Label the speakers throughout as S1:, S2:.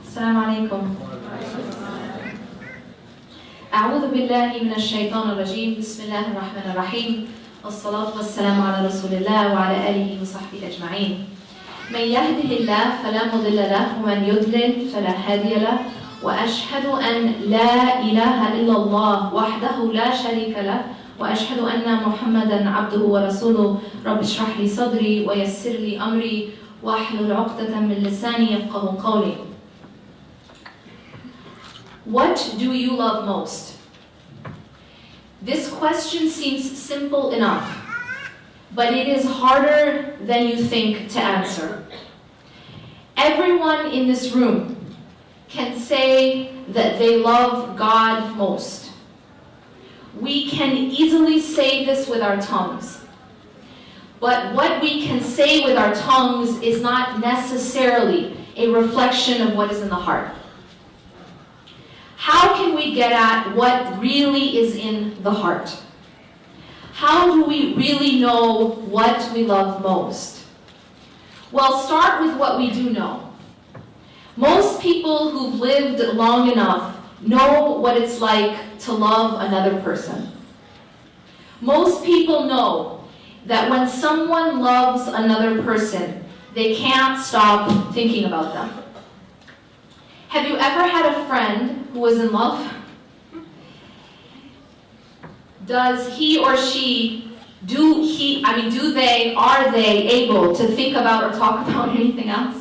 S1: السلام عليكم. أعوذ بالله من الشيطان الرجيم. بسم الله الرحمن الرحيم. والصلاة والسلام على رسول الله وعلى آله وصحبه أجمعين. من يهده الله فلا مضل له ومن يضلل فلا هادي له وأشهد أن لا إله إلا الله وحده لا شريك له وأشهد أن محمدا عبده ورسوله. رب اشرح لي صدري ويسر لي أمري واحلل عقدة من لساني يفقهوا قولي. What do you love most? This question seems simple enough, but it is harder than you think to answer. Everyone in this room can say that they love God most. We can easily say this with our tongues. But what we can say with our tongues is not necessarily a reflection of what is in the heart. How can we get at what really is in the heart? How do we really know what we love most? Well, start with what we do know. Most people who've lived long enough know what it's like to love another person. Most people know that when someone loves another person, they can't stop thinking about them. Have you ever had a friend who was in love? Does he or she, are they able to think about or talk about anything else?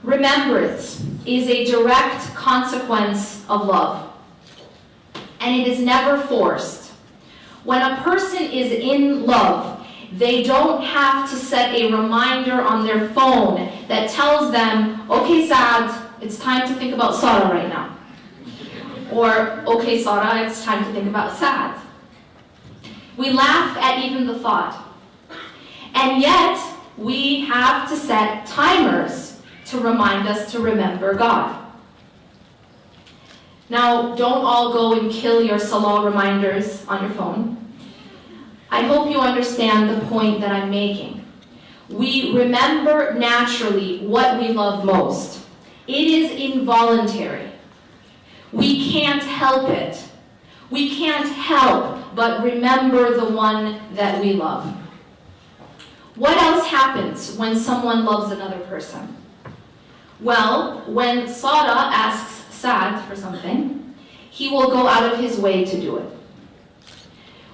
S1: Remembrance is a direct consequence of love, and it is never forced. When a person is in love, they don't have to set a reminder on their phone that tells them, okay, Saad, it's time to think about Sarah right now. Or, okay, Sarah, it's time to think about Saad. We laugh at even the thought. And yet, we have to set timers to remind us to remember God. Now, don't all go and kill your Salah reminders on your phone. I hope you understand the point that I'm making. We remember naturally what we love most. It is involuntary. We can't help it. We can't help but remember the one that we love. What else happens when someone loves another person? Well, when Sarah asks Saad for something, he will go out of his way to do it.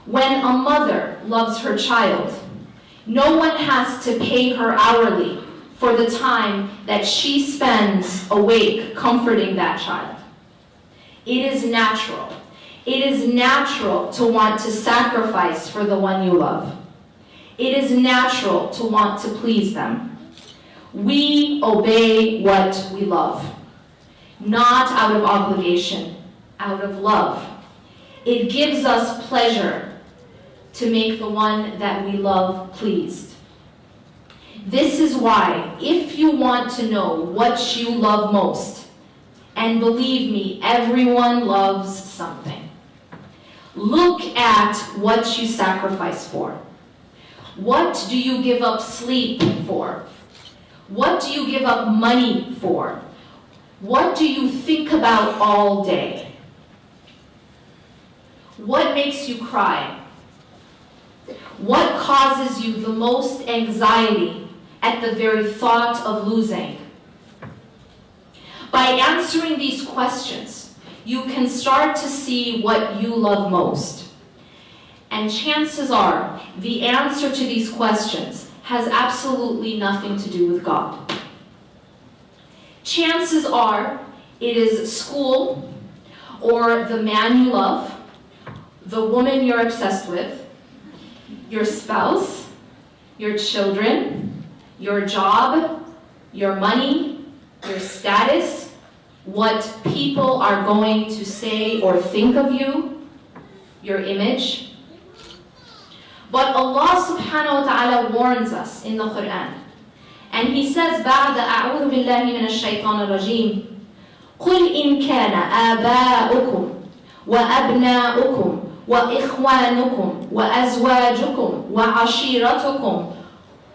S1: When a mother loves her child, no one has to pay her hourly for the time that she spends awake comforting that child. It is natural. It is natural to want to sacrifice for the one you love. It is natural to want to please them. We obey what we love, not out of obligation, out of love. It gives us pleasure to make the one that we love pleased. This is why, if you want to know what you love most, and believe me, everyone loves something, look at what you sacrifice for. What do you give up sleep for? What do you give up money for? What do you think about all day? What makes you cry? What causes you the most anxiety at the very thought of losing? By answering these questions, you can start to see what you love most. And chances are, the answer to these questions has absolutely nothing to do with God. Chances are, it is school, or the man you love, the woman you're obsessed with, your spouse, your children, your job, your money, your status, what people are going to say or think of you, your image. But Allah subhanahu wa ta'ala warns us in the Quran. And He says, بعد أعوذ بالله من الشيطان الرجيم قل إن كان آباؤكم وأبناؤكم وإخوانكم وأزواجكم وعشيرتكم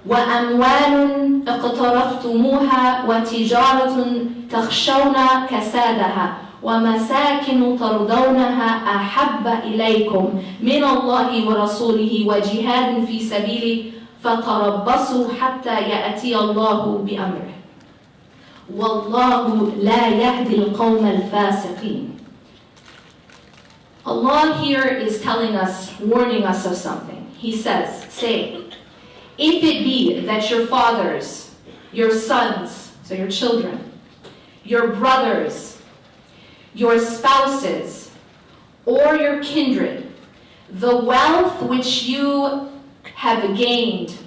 S1: وأموال اقترفتموها وتجارة تخشون كسادها ومساكن ترضونها أحب إليكم من الله ورسوله وجهاد في سبيله فتربصوا حتى يأتي الله بأمره والله لا يهدي القوم الفاسقين. Allah here is telling us, warning us of something. He says, say, if it be that your fathers, your sons, so your children, your brothers, your spouses, or your kindred, the wealth which you have gained,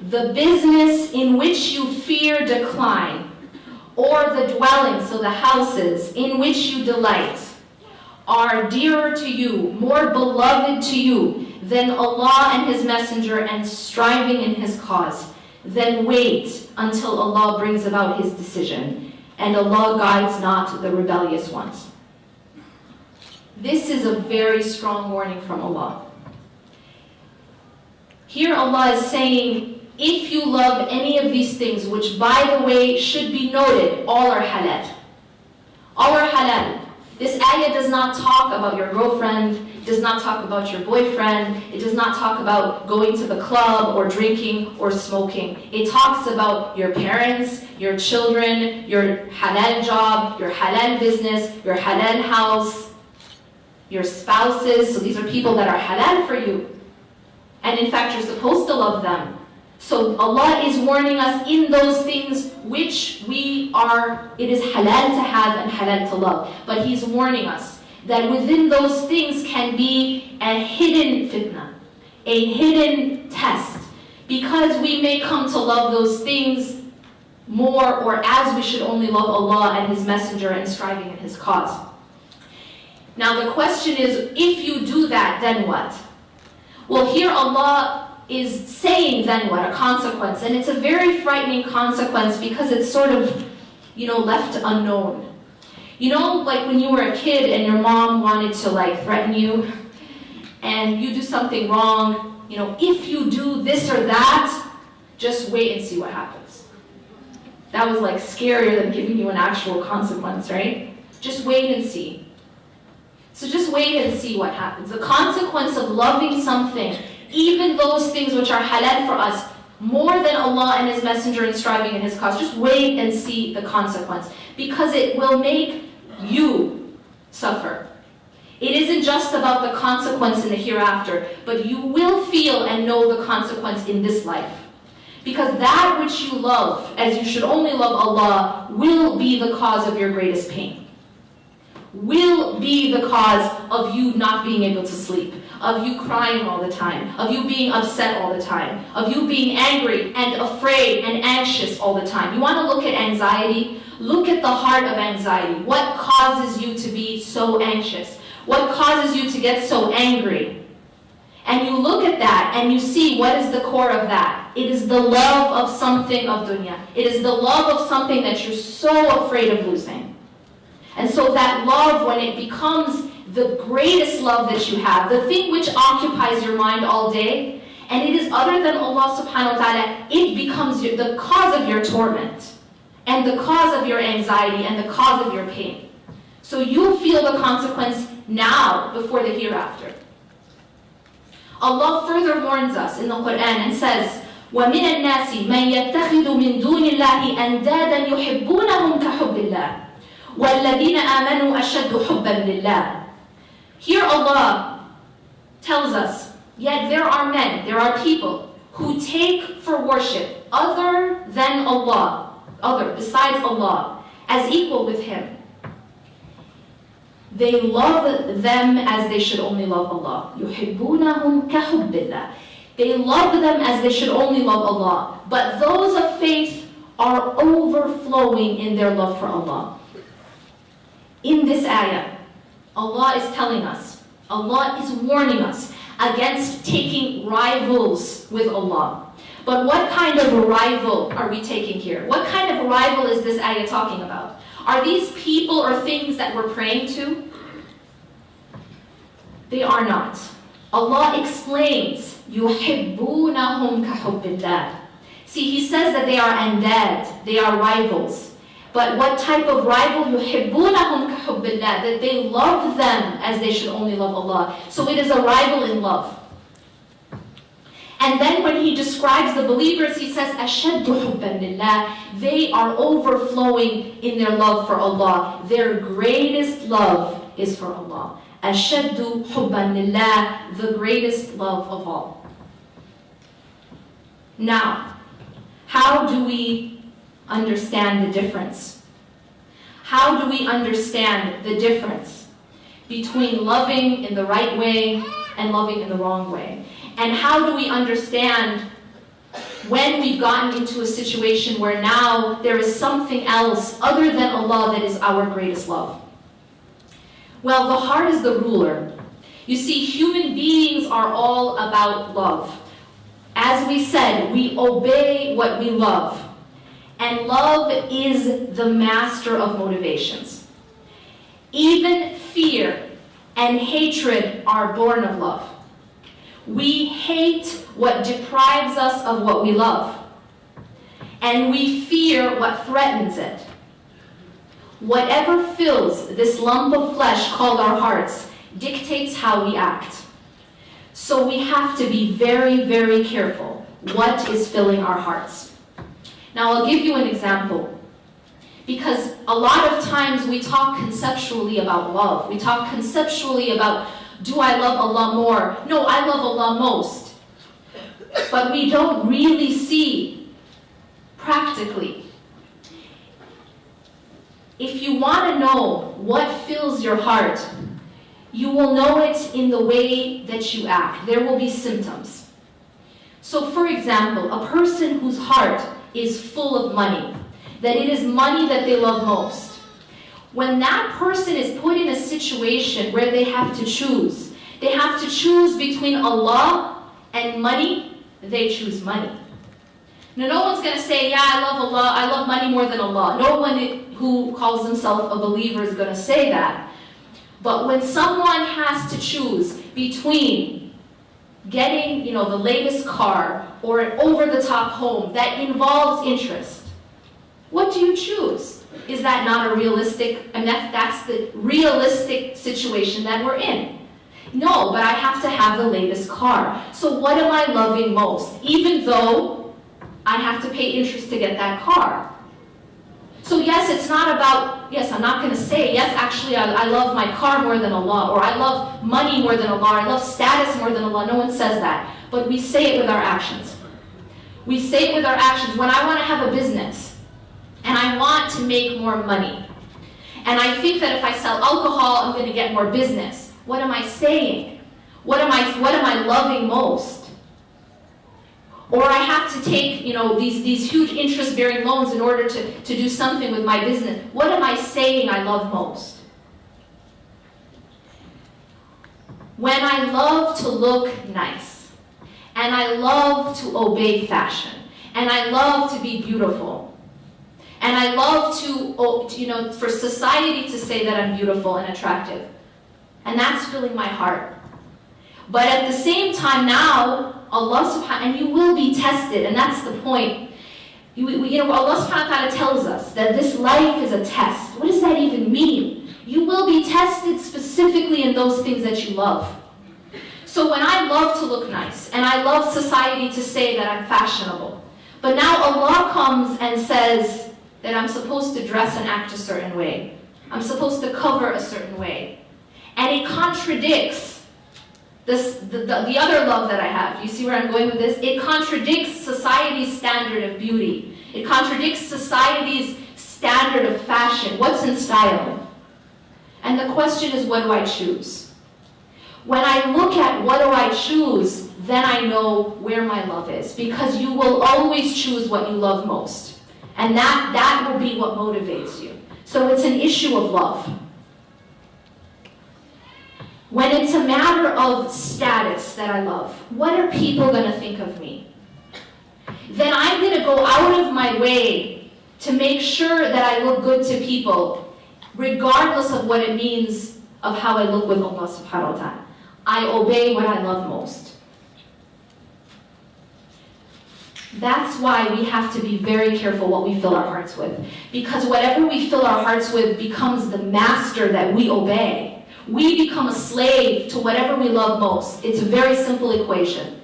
S1: the business in which you fear decline, or the dwellings, so the houses in which you delight, are dearer to you, more beloved to you than Allah and His Messenger and striving in His cause, then wait until Allah brings about His decision, and Allah guides not the rebellious ones. This is a very strong warning from Allah. Here Allah is saying, if you love any of these things, which by the way should be noted, all are halal. All are halal. This ayah does not talk about your girlfriend, it does not talk about your boyfriend, it does not talk about going to the club or drinking or smoking. It talks about your parents, your children, your halal job, your halal business, your halal house, your spouses. So these are people that are halal for you. And in fact, you're supposed to love them. So Allah is warning us in those things which it is halal to have and halal to love. But He's warning us that within those things can be a hidden fitna, a hidden test. Because we may come to love those things more or as we should only love Allah and His Messenger and striving in His cause. Now the question is, if you do that, then what? Well, here Allah is saying then what, a consequence, and it's a very frightening consequence because it's sort of, left unknown. Like when you were a kid and your mom wanted to threaten you, and you do something wrong, if you do this or that, just wait and see what happens. That was scarier than giving you an actual consequence, right? Just wait and see. So just wait and see what happens. The consequence of loving something, even those things which are halal for us, more than Allah and His Messenger and striving in His cause, just wait and see the consequence. Because it will make you suffer. It isn't just about the consequence in the hereafter, but you will feel and know the consequence in this life. Because that which you love, as you should only love Allah, will be the cause of your greatest pain. Will be the cause of you not being able to sleep, of you crying all the time, of you being upset all the time, of you being angry and afraid and anxious all the time. You want to look at anxiety? Look at the heart of anxiety. What causes you to be so anxious? What causes you to get so angry? And you look at that and you see what is the core of that. It is the love of something of dunya. It is the love of something that you're so afraid of losing. And so that love, when it becomes the greatest love that you have, the thing which occupies your mind all day, and it is other than Allah subhanahu wa ta'ala, it becomes the cause of your torment, and the cause of your anxiety, and the cause of your pain. So you'll feel the consequence now before the hereafter. Allah further warns us in the Quran and says, وَمِنَ النَّاسِ مَنْ يَتَّخِذُ مِن دُونِ اللَّهِ أَنْدَادًا يُحِبُّونَهُمْ كَحُبِّ اللَّهِ وَالَّذِينَ آمَنُوا أَشَدُّ حُبًّا لِلَّهِ. Here Allah tells us, yet there are men, there are people who take for worship other than Allah, besides Allah, as equal with Him. They love them as they should only love Allah. يُحِبُّونَهُمْ كَحُبِّ اللَّهِ. They love them as they should only love Allah. But those of faith are overflowing in their love for Allah. In this ayah, Allah is telling us, Allah is warning us against taking rivals with Allah. But what kind of a rival are we taking here? What kind of a rival is this ayah talking about? Are these people or things that we're praying to? They are not. Allah explains, يُحِبُّونَهُمْ كَحُبِّ اللَّهِ. See, he says that they are andad, they are rivals. But what type of rival? يُحِبُّونَهُمْ كَحُبِّ اللَّهِ, that they love them as they should only love Allah. So it is a rival in love. And then when he describes the believers, he says, أَشَدُّ حُبًّا لِلَّهِ, they are overflowing in their love for Allah. Their greatest love is for Allah. أَشَدُّ حُبًّا لِلَّهِ, the greatest love of all. Now, how do we understand the difference? How do we understand the difference between loving in the right way and loving in the wrong way? And how do we understand when we've gotten into a situation where now there is something else other than Allah that is our greatest love? Well, the heart is the ruler. You see, human beings are all about love. As we said, we obey what we love. And love is the master of motivations. Even fear and hatred are born of love. We hate what deprives us of what we love. And we fear what threatens it. Whatever fills this lump of flesh called our hearts dictates how we act. So we have to be very, very careful what is filling our hearts. Now I'll give you an example. Because a lot of times we talk conceptually about love. We talk conceptually about, do I love Allah more? No, I love Allah most. But we don't really see practically. If you want to know what fills your heart, you will know it in the way that you act. There will be symptoms. So for example, a person whose heart is full of money, that it is money that they love most, when that person is put in a situation where they have to choose between Allah and money, they choose money. Now, no one's going to say, yeah, I love Allah, I love money more than Allah. No one who calls himself a believer is going to say that. But when someone has to choose between getting, the latest car or an over-the-top home that involves interest, what do you choose? Is that not a realistic, that's the realistic situation that we're in. No, but I have to have the latest car. So what am I loving most? Even though I have to pay interest to get that car. So yes, it's not about, yes, I'm not going to say, yes, actually I love my car more than Allah, or I love money more than Allah, or I love status more than Allah. No one says that. But we say it with our actions. We say it with our actions. When I want to have a business, and I want to make more money, and I think that if I sell alcohol, I'm going to get more business. What am I saying? What am I loving most? Or I have to take, these huge interest-bearing loans in order to do something with my business. What am I saying I love most? When I love to look nice, and I love to obey fashion, and I love to be beautiful, and I love to, for society to say that I'm beautiful and attractive, and that's filling my heart. But at the same time now, Allah subhanahu, and you will be tested, and that's the point. Allah subhanahu wa ta'ala tells us that this life is a test. What does that even mean? You will be tested specifically in those things that you love. So when I love to look nice, and I love society to say that I'm fashionable, but now Allah comes and says that I'm supposed to dress and act a certain way. I'm supposed to cover a certain way. And it contradicts the other love that I have. You see where I'm going with this? It contradicts society's standard of beauty. It contradicts society's standard of fashion. What's in style? And the question is, what do I choose? When I look at what do I choose, then I know where my love is. Because you will always choose what you love most. And that will be what motivates you. So it's an issue of love. When it's a matter of status that I love, what are people going to think of me? Then I'm going to go out of my way to make sure that I look good to people, regardless of what it means of how I look with Allah subhanahu wa ta'ala. I obey what I love most. That's why we have to be very careful what we fill our hearts with. Because whatever we fill our hearts with becomes the master that we obey. We become a slave to whatever we love most. It's a very simple equation.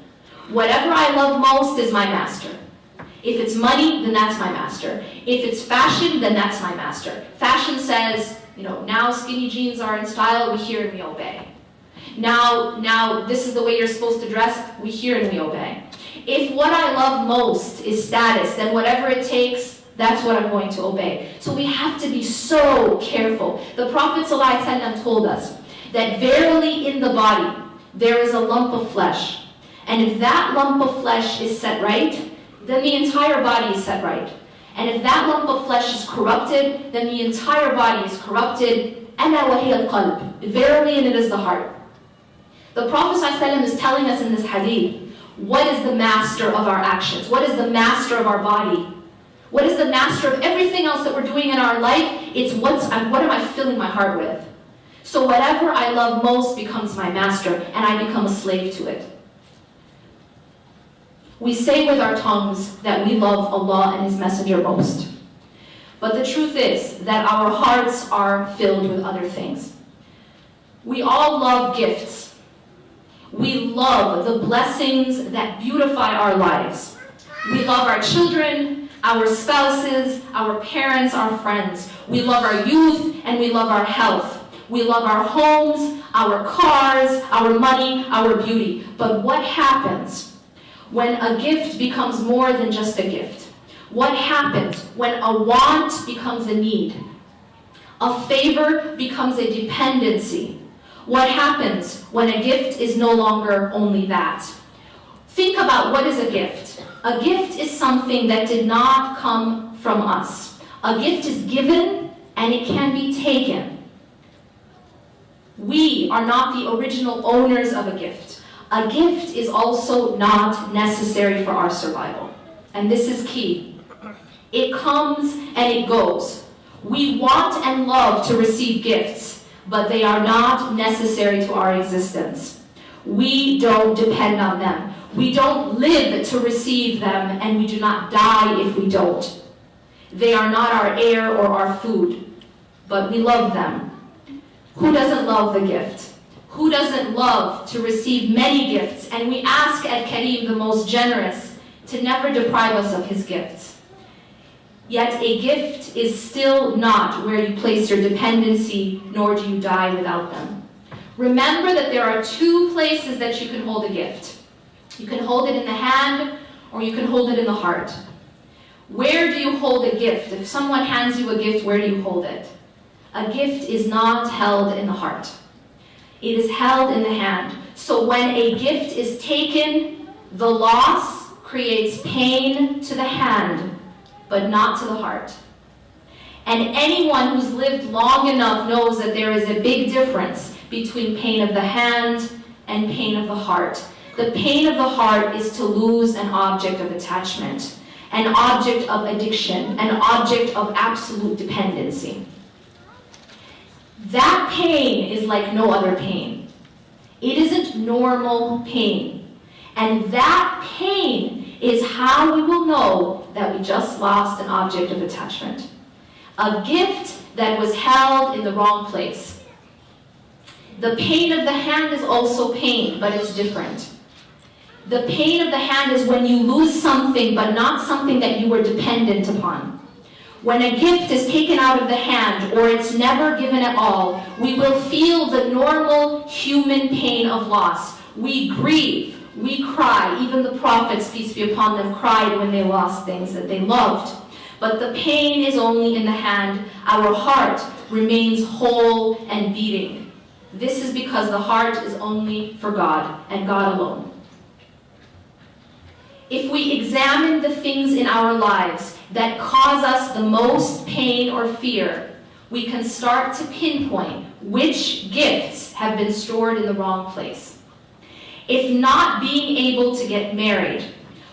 S1: Whatever I love most is my master. If it's money, then that's my master. If it's fashion, then that's my master. Fashion says, now skinny jeans are in style, we hear and we obey. Now this is the way you're supposed to dress, we hear and we obey. If what I love most is status, then whatever it takes, that's what I'm going to obey. So we have to be so careful. The Prophet ﷺ told us that verily in the body there is a lump of flesh. And if that lump of flesh is set right, then the entire body is set right. And if that lump of flesh is corrupted, then the entire body is corrupted. أَلَا وَهِيَ الْقَلْبِ. Verily, and it is the heart. The Prophet ﷺ is telling us in this hadith, what is the master of our actions? What is the master of our body? What is the master of everything else that we're doing in our life? It's what am I filling my heart with? So whatever I love most becomes my master, and I become a slave to it. We say with our tongues that we love Allah and His Messenger most. But the truth is that our hearts are filled with other things. We all love gifts. We love the blessings that beautify our lives. We love our children, our spouses, our parents, our friends. We love our youth and we love our health. We love our homes, our cars, our money, our beauty. But what happens when a gift becomes more than just a gift? What happens when a want becomes a need? A favor becomes a dependency. What happens when a gift is no longer only that? Think about what is a gift. A gift is something that did not come from us. A gift is given and it can be taken. We are not the original owners of a gift. A gift is also not necessary for our survival. And this is key. It comes and it goes. We want and love to receive gifts, but they are not necessary to our existence. We don't depend on them. We don't live to receive them, and we do not die if we don't. They are not our air or our food, but we love them. Who doesn't love the gift? Who doesn't love to receive many gifts? And we ask Al-Kareem, the most generous, to never deprive us of His gifts. Yet a gift is still not where you place your dependency, nor do you die without them. Remember that there are two places that you can hold a gift. You can hold it in the hand, or you can hold it in the heart. Where do you hold a gift? If someone hands you a gift, where do you hold it? A gift is not held in the heart. It is held in the hand. So when a gift is taken, the loss creates pain to the hand, but not to the heart. And anyone who's lived long enough knows that there is a big difference between pain of the hand and pain of the heart. The pain of the heart is to lose an object of attachment, an object of addiction, an object of absolute dependency. That pain is like no other pain. It isn't normal pain. And that pain is how we will know that we just lost an object of attachment. A gift that was held in the wrong place. The pain of the hand is also pain, but it's different. The pain of the hand is when you lose something, but not something that you were dependent upon. When a gift is taken out of the hand, or it's never given at all, we will feel the normal human pain of loss. We grieve, we cry. Even the prophets, peace be upon them, cried when they lost things that they loved. But the pain is only in the hand. Our heart remains whole and beating. This is because the heart is only for God, and God alone. If we examine the things in our lives that cause us the most pain or fear, we can start to pinpoint which gifts have been stored in the wrong place. If not being able to get married,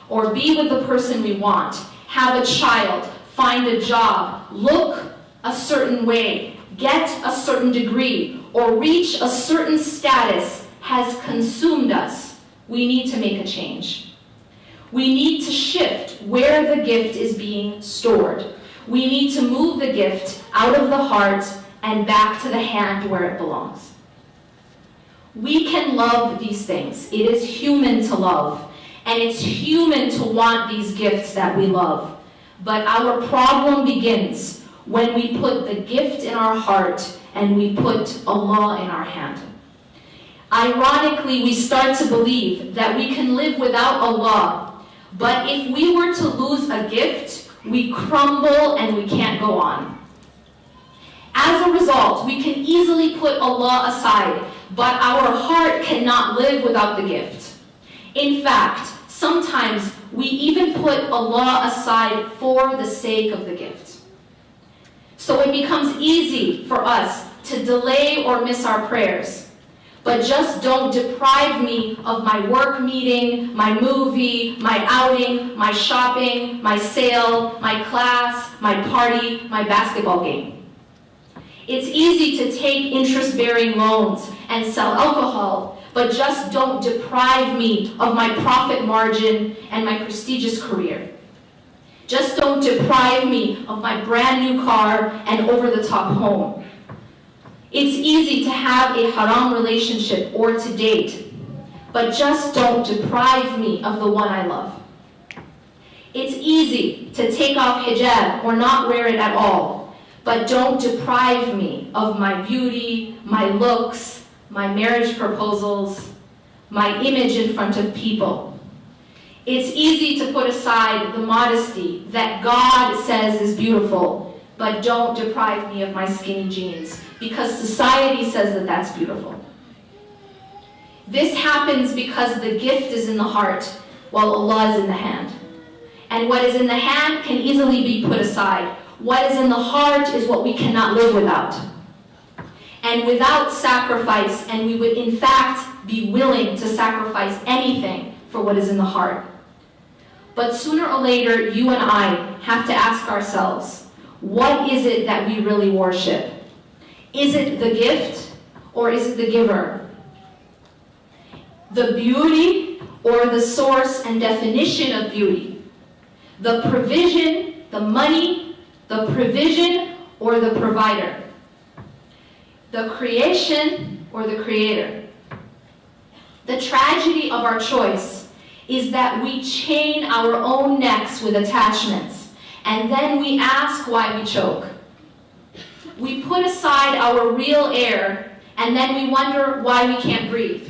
S1: or be with the person we want, have a child, find a job, look a certain way, get a certain degree, or reach a certain status has consumed us, we need to make a change. We need to shift where the gift is being stored. We need to move the gift out of the heart and back to the hand where it belongs. We can love these things. It is human to love, and it's human to want these gifts that we love. But our problem begins when we put the gift in our heart and we put Allah in our hand. Ironically, we start to believe that we can live without Allah, but if we were to lose a gift, we crumble and we can't go on. As a result, we can easily put Allah aside, but our heart cannot live without the gift. In fact, sometimes we even put Allah aside for the sake of the gift. So it becomes easy for us to delay or miss our prayers. But just don't deprive me of my work meeting, my movie, my outing, my shopping, my sale, my class, my party, my basketball game. It's easy to take interest-bearing loans and sell alcohol, but just don't deprive me of my profit margin and my prestigious career. Just don't deprive me of my brand new car and over-the-top home. It's easy to have a haram relationship or to date, but just don't deprive me of the one I love. It's easy to take off hijab or not wear it at all, but don't deprive me of my beauty, my looks, my marriage proposals, my image in front of people. It's easy to put aside the modesty that God says is beautiful, but don't deprive me of my skinny jeans, because society says that that's beautiful. This happens because the gift is in the heart, while Allah is in the hand. And what is in the hand can easily be put aside. What is in the heart is what we cannot live without. And without sacrifice, and we would in fact be willing to sacrifice anything for what is in the heart. But sooner or later, you and I have to ask ourselves, what is it that we really worship? Is it the gift, or is it the giver? The beauty, or the source and definition of beauty? The provision, the money, the provision, or the provider? The creation, or the creator? The tragedy of our choice is that we chain our own necks with attachments, and then we ask why we choke. We put aside our real air, and then we wonder why we can't breathe.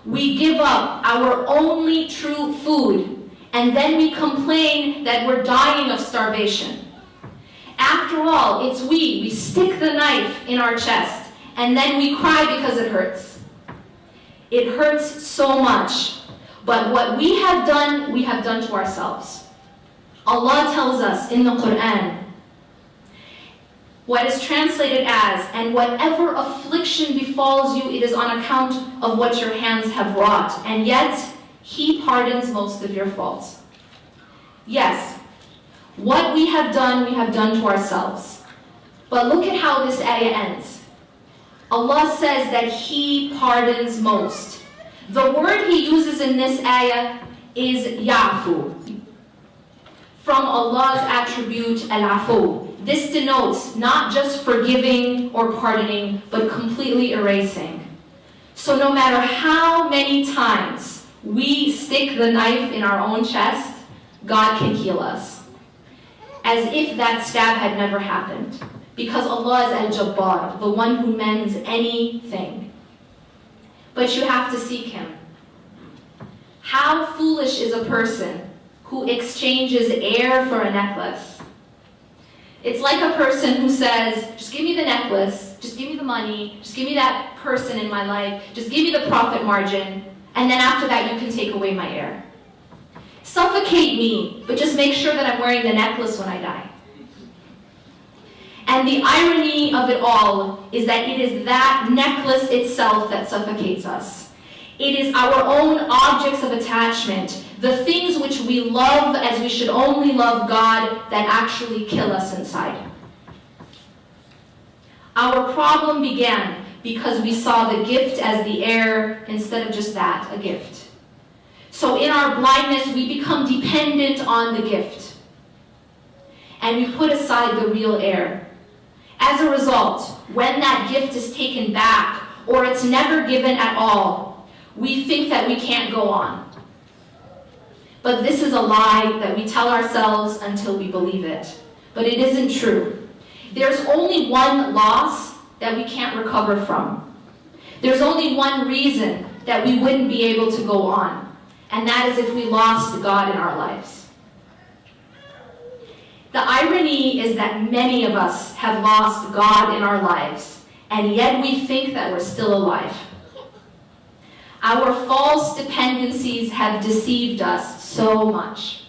S1: We give up our only true food, and then we complain that we're dying of starvation. After all, it's we stick the knife in our chest, and then we cry because it hurts. It hurts so much, but what we have done to ourselves. Allah tells us in the Quran, what is translated as, and whatever affliction befalls you, it is on account of what your hands have wrought, and yet He pardons most of your faults. Yes, what we have done to ourselves. But look at how this ayah ends. Allah says that He pardons most. The word He uses in this ayah is ya'fu, from Allah's attribute al-afu. This denotes not just forgiving or pardoning, but completely erasing. So no matter how many times we stick the knife in our own chest, God can heal us. As if that stab had never happened. Because Allah is Al-Jabbar, the one who mends anything. But you have to seek Him. How foolish is a person who exchanges air for a necklace? It's like a person who says, just give me the necklace, just give me the money, just give me that person in my life, just give me the profit margin, and then after that you can take away my air. Suffocate me, but just make sure that I'm wearing the necklace when I die. And the irony of it all is that it is that necklace itself that suffocates us. It is our own objects of attachment, the things which we love as we should only love God, that actually kill us inside. Our problem began because we saw the gift as the air instead of just that, a gift. So in our blindness, we become dependent on the gift. And we put aside the real heir. As a result, when that gift is taken back, or it's never given at all, we think that we can't go on. But this is a lie that we tell ourselves until we believe it. But it isn't true. There's only one loss that we can't recover from. There's only one reason that we wouldn't be able to go on, and that is if we lost God in our lives. The irony is that many of us have lost God in our lives, and yet we think that we're still alive. Our false dependencies have deceived us so much.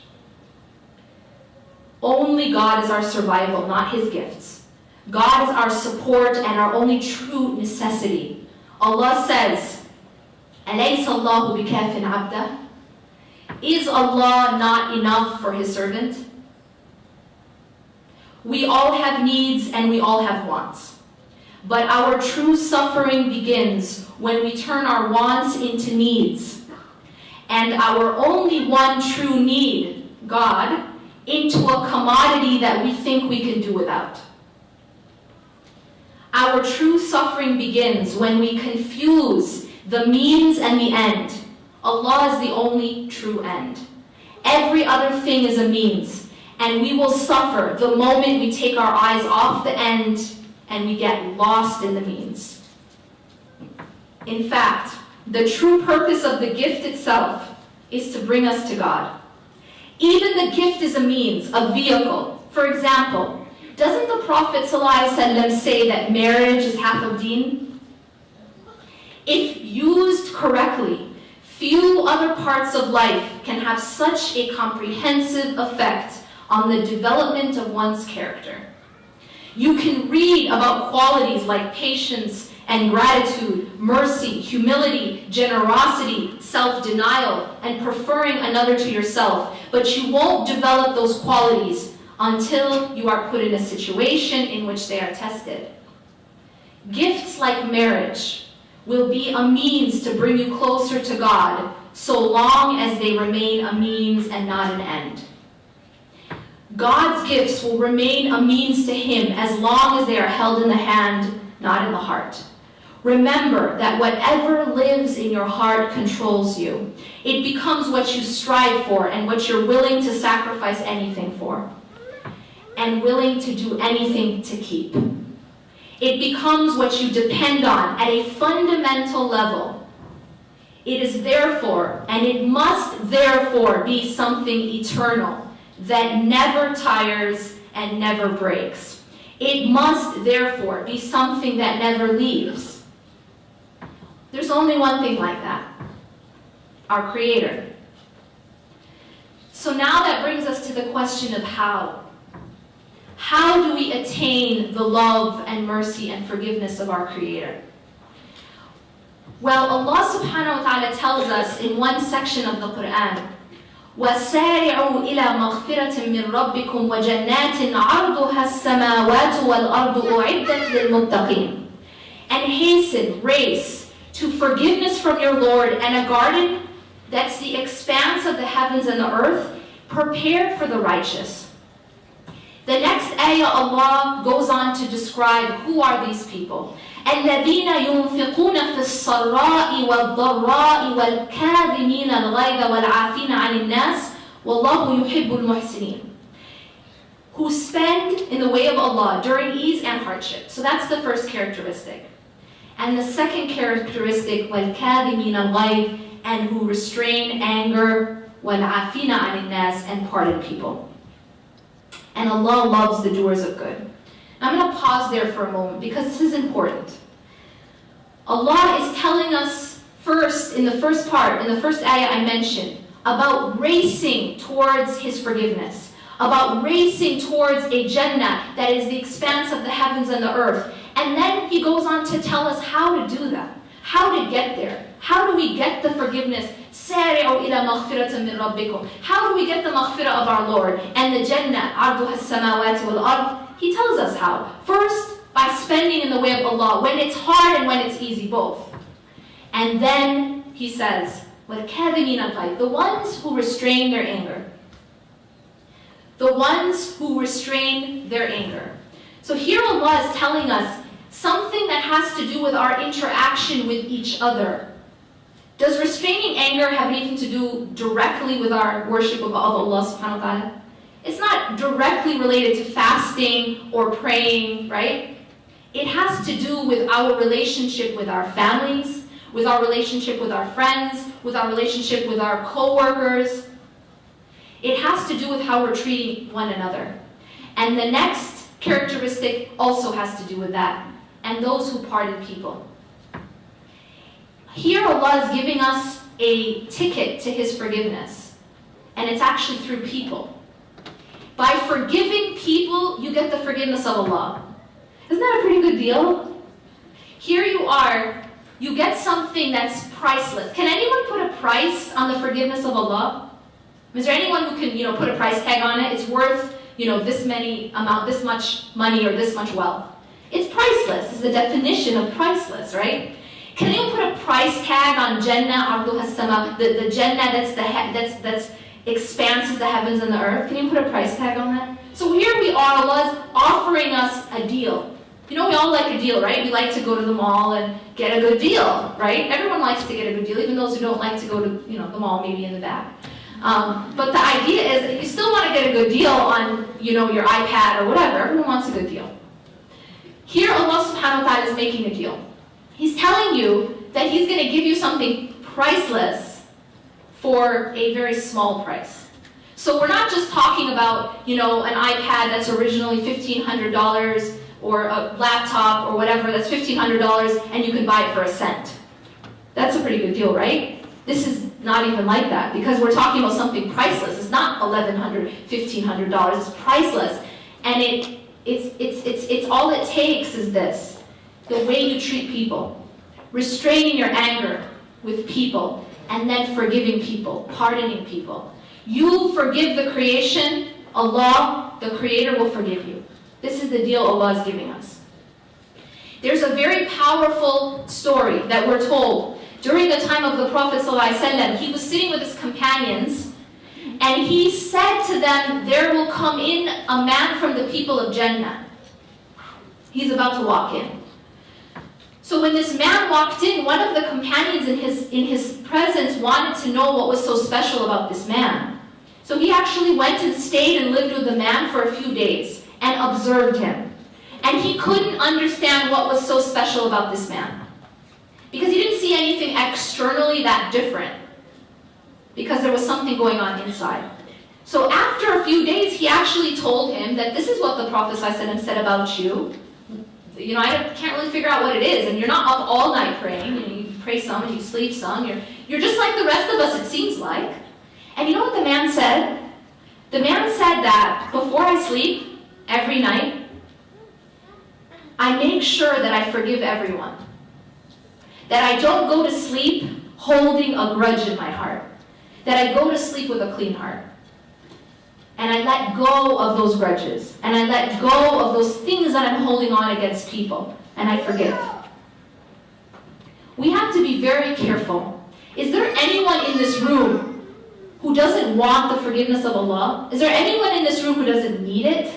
S1: Only God is our survival, not His gifts. God is our support and our only true necessity. Allah says, أَلَيْسَ اللَّهُ بِكَافٍ عَبْدَهُ? Is Allah not enough for His servant? We all have needs and we all have wants. But our true suffering begins when we turn our wants into needs, and our only one true need, God, into a commodity that we think we can do without. Our true suffering begins when we confuse the means and the end. Allah is the only true end. Every other thing is a means, and we will suffer the moment we take our eyes off the end and we get lost in the means. In fact, the true purpose of the gift itself is to bring us to God. Even the gift is a means, a vehicle. For example, doesn't the Prophet ﷺ say that marriage is half of deen? If used correctly, few other parts of life can have such a comprehensive effect on the development of one's character. You can read about qualities like patience and gratitude, mercy, humility, generosity, self-denial, and preferring another to yourself, but you won't develop those qualities until you are put in a situation in which they are tested. Gifts like marriage will be a means to bring you closer to God, so long as they remain a means and not an end. God's gifts will remain a means to Him as long as they are held in the hand, not in the heart. Remember that whatever lives in your heart controls you. It becomes what you strive for and what you're willing to sacrifice anything for, and willing to do anything to keep. It becomes what you depend on at a fundamental level. It is therefore, and it must therefore be something eternal that never tires and never breaks. It must therefore be something that never leaves. There's only one thing like that: our Creator. So now that brings us to the question of how. How do we attain the love and mercy and forgiveness of our Creator? Well, Allah subhanahu wa ta'ala tells us in one section of the Quran, وَسَارِعُوا إِلَى مَغْفِرَةٍ مِّن رَبِّكُمْ وَجَنَّاتٍ عَرْضُهَا السَّمَاوَاتُ وَالْأَرْضُ أُعِدَّتْ لِلْمُتَّقِينَ. And hasten, race, to forgiveness from your Lord and a garden that's the expanse of the heavens and the earth, prepared for the righteous. The next ayah, Allah goes on to describe who are these people. الَّذِينَ يُنْفِقُونَ فِي الصَّرَّاءِ وَالضَّرَّاءِ وَالْكَاظِمِينَ الْغَيْظَ وَالْعَافِينَ عَنِ النَّاسِ وَاللَّهُ يُحِبُّ الْمُحْسِنِينَ. Who spend in the way of Allah during ease and hardship. So that's the first characteristic. And the second characteristic, وَالْكَاظِمِينَ الْغَيْظَ, and who restrain anger, وَالْعَافِينَ عَنِ النَّاسِ, and pardon people. And Allah loves the doers of good. I'm going to pause there for a moment because this is important. Allah is telling us first, in the first part, in the first ayah I mentioned, about racing towards His forgiveness, about racing towards a Jannah that is the expanse of the heavens and the earth. And then He goes on to tell us how to do that, how to get there. How do we get the forgiveness? سَارِعُوا إِلَى مَغْفِرَةٍ مِّن رَبِّكُمْ. How do we get the maghfirah of our Lord and the Jannah, عَرْضُهَا السَّمَاوَاتِ وَالْأَرْضِ? He tells us how. First, by spending in the way of Allah, when it's hard and when it's easy, both. And then He says, وَالْكَاظِمِينَ الْغَيْظَ, the ones who restrain their anger. The ones who restrain their anger. So here Allah is telling us something that has to do with our interaction with each other. Does restraining anger have anything to do directly with our worship of Allah subhanahu wa ta'ala? It's not directly related to fasting or praying, right? It has to do with our relationship with our families, with our relationship with our friends, with our relationship with our co-workers. It has to do with how we're treating one another. And the next characteristic also has to do with that. And those who pardon people. Here Allah is giving us a ticket to His forgiveness. And it's actually through people. By forgiving people, you get the forgiveness of Allah. Isn't that a pretty good deal? Here you are, you get something that's priceless. Can anyone put a price on the forgiveness of Allah? Is there anyone who can, put a price tag on it? It's worth, this much money or this much wealth. It's priceless. It's the definition of priceless, right? Can anyone put a price tag on Jannah, Arduha Sama, the Jannah that's expanses the heavens and the earth? Can you put a price tag on that? So here we are, Allah's offering us a deal. We all like a deal, right? We like to go to the mall and get a good deal, right? Everyone likes to get a good deal, even those who don't like to go to the mall, maybe in the back. But the idea is that you still want to get a good deal on your iPad or whatever. Everyone wants a good deal. Here Allah subhanahu wa ta'ala is making a deal. He's telling you that He's going to give you something priceless for a very small price. So we're not just talking about, an iPad that's originally $1,500 or a laptop or whatever that's $1,500 and you can buy it for $0.01. That's a pretty good deal, right? This is not even like that because we're talking about something priceless. It's not $1,100, $1,500. It's priceless, and it's all it takes is this: the way you treat people, restraining your anger with people, and then forgiving people, pardoning people. You forgive the creation, Allah, the Creator, will forgive you. This is the deal Allah is giving us. There's a very powerful story that we're told. During the time of the Prophet ﷺ, he was sitting with his companions, and he said to them, there will come in a man from the people of Jannah. He's about to walk in. So when this man walked in, one of the companions in his presence wanted to know what was so special about this man. So he actually went and stayed and lived with the man for a few days and observed him. And he couldn't understand what was so special about this man, because he didn't see anything externally that different, because there was something going on inside. So after a few days, he actually told him that this is what the Prophet ﷺ said about you. I can't really figure out what it is, and you're not up all night praying. You pray some and you sleep some. You're just like the rest of us, it seems like. And you know what the man said? The man said that before I sleep every night, I make sure that I forgive everyone. That I don't go to sleep holding a grudge in my heart. That I go to sleep with a clean heart. And I let go of those grudges. And I let go of those things that I'm holding on against people. And I forgive. We have to be very careful. Is there anyone in this room who doesn't want the forgiveness of Allah? Is there anyone in this room who doesn't need it?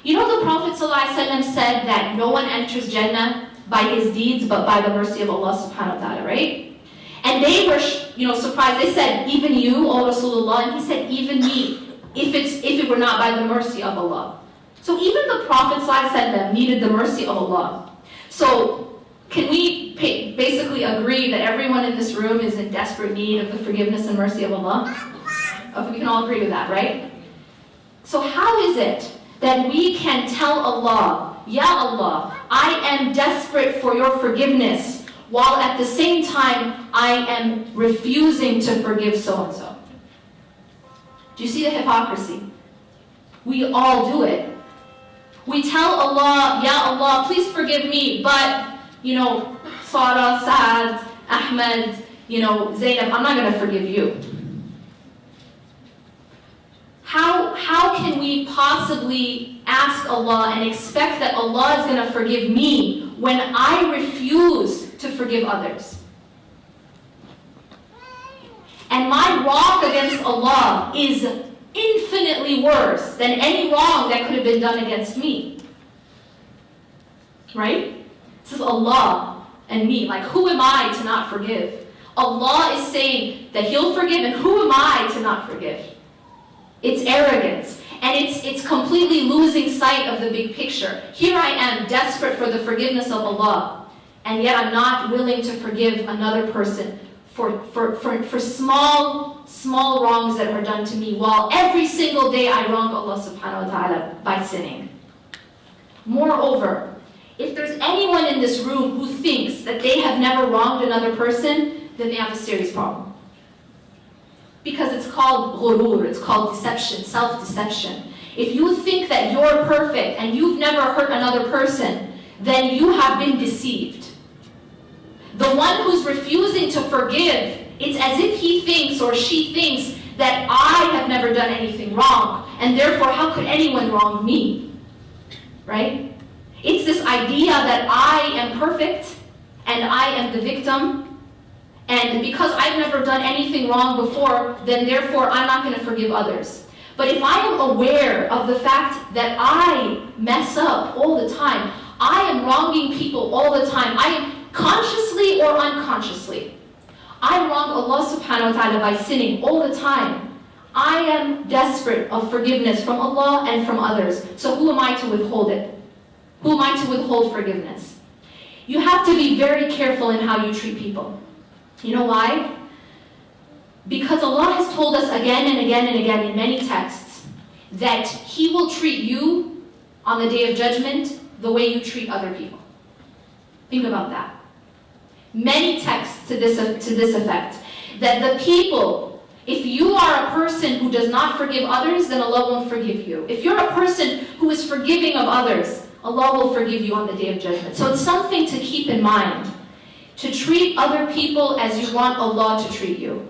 S1: The Prophet ﷺ said that no one enters Jannah by his deeds, but by the mercy of Allah subhanahu wa ta'ala, right? And they were, surprised. They said, even you, O Rasulullah, and he said, even me, if it were not by the mercy of Allah. So even the Prophet ﷺ needed the mercy of Allah. So can we basically agree that everyone in this room is in desperate need of the forgiveness and mercy of Allah? We can all agree with that, right? So how is it that we can tell Allah, Ya Allah, I am desperate for your forgiveness, while at the same time I am refusing to forgive so-and-so? Do you see the hypocrisy? We all do it. We tell Allah, Ya Allah, please forgive me, but, Sarah, Saad, Ahmed, Zainab, I'm not going to forgive you. How can we possibly ask Allah and expect that Allah is going to forgive me when I refuse to forgive others? And my wrong against Allah is infinitely worse than any wrong that could have been done against me. Right? This is Allah and me. Like, who am I to not forgive? Allah is saying that He'll forgive, and who am I to not forgive? It's arrogance. And it's completely losing sight of the big picture. Here I am, desperate for the forgiveness of Allah, and yet I'm not willing to forgive another person for small wrongs that are done to me, while every single day I wrong Allah subhanahu wa ta'ala by sinning. Moreover, if there's anyone in this room who thinks that they have never wronged another person, then they have a serious problem. Because it's called ghurur, it's called deception, self-deception. If you think that you're perfect and you've never hurt another person, then you have been deceived. The one who's refusing to forgive, it's as if he thinks or she thinks that I have never done anything wrong, and therefore how could anyone wrong me? Right? It's this idea that I am perfect and I am the victim, and because I've never done anything wrong before, then therefore I'm not going to forgive others. But if I am aware of the fact that I mess up all the time, I am wronging people all the time, I am consciously or unconsciously, I wrong Allah subhanahu wa ta'ala by sinning all the time. I am desperate of forgiveness from Allah and from others. So who am I to withhold it? Who am I to withhold forgiveness? You have to be very careful in how you treat people. You know why? Because Allah has told us again and again and again in many texts that He will treat you on the Day of Judgment the way you treat other people. Think about that. Many texts to this effect. That the people, if you are a person who does not forgive others, then Allah won't forgive you. If you're a person who is forgiving of others, Allah will forgive you on the Day of Judgment. So it's something to keep in mind. To treat other people as you want Allah to treat you.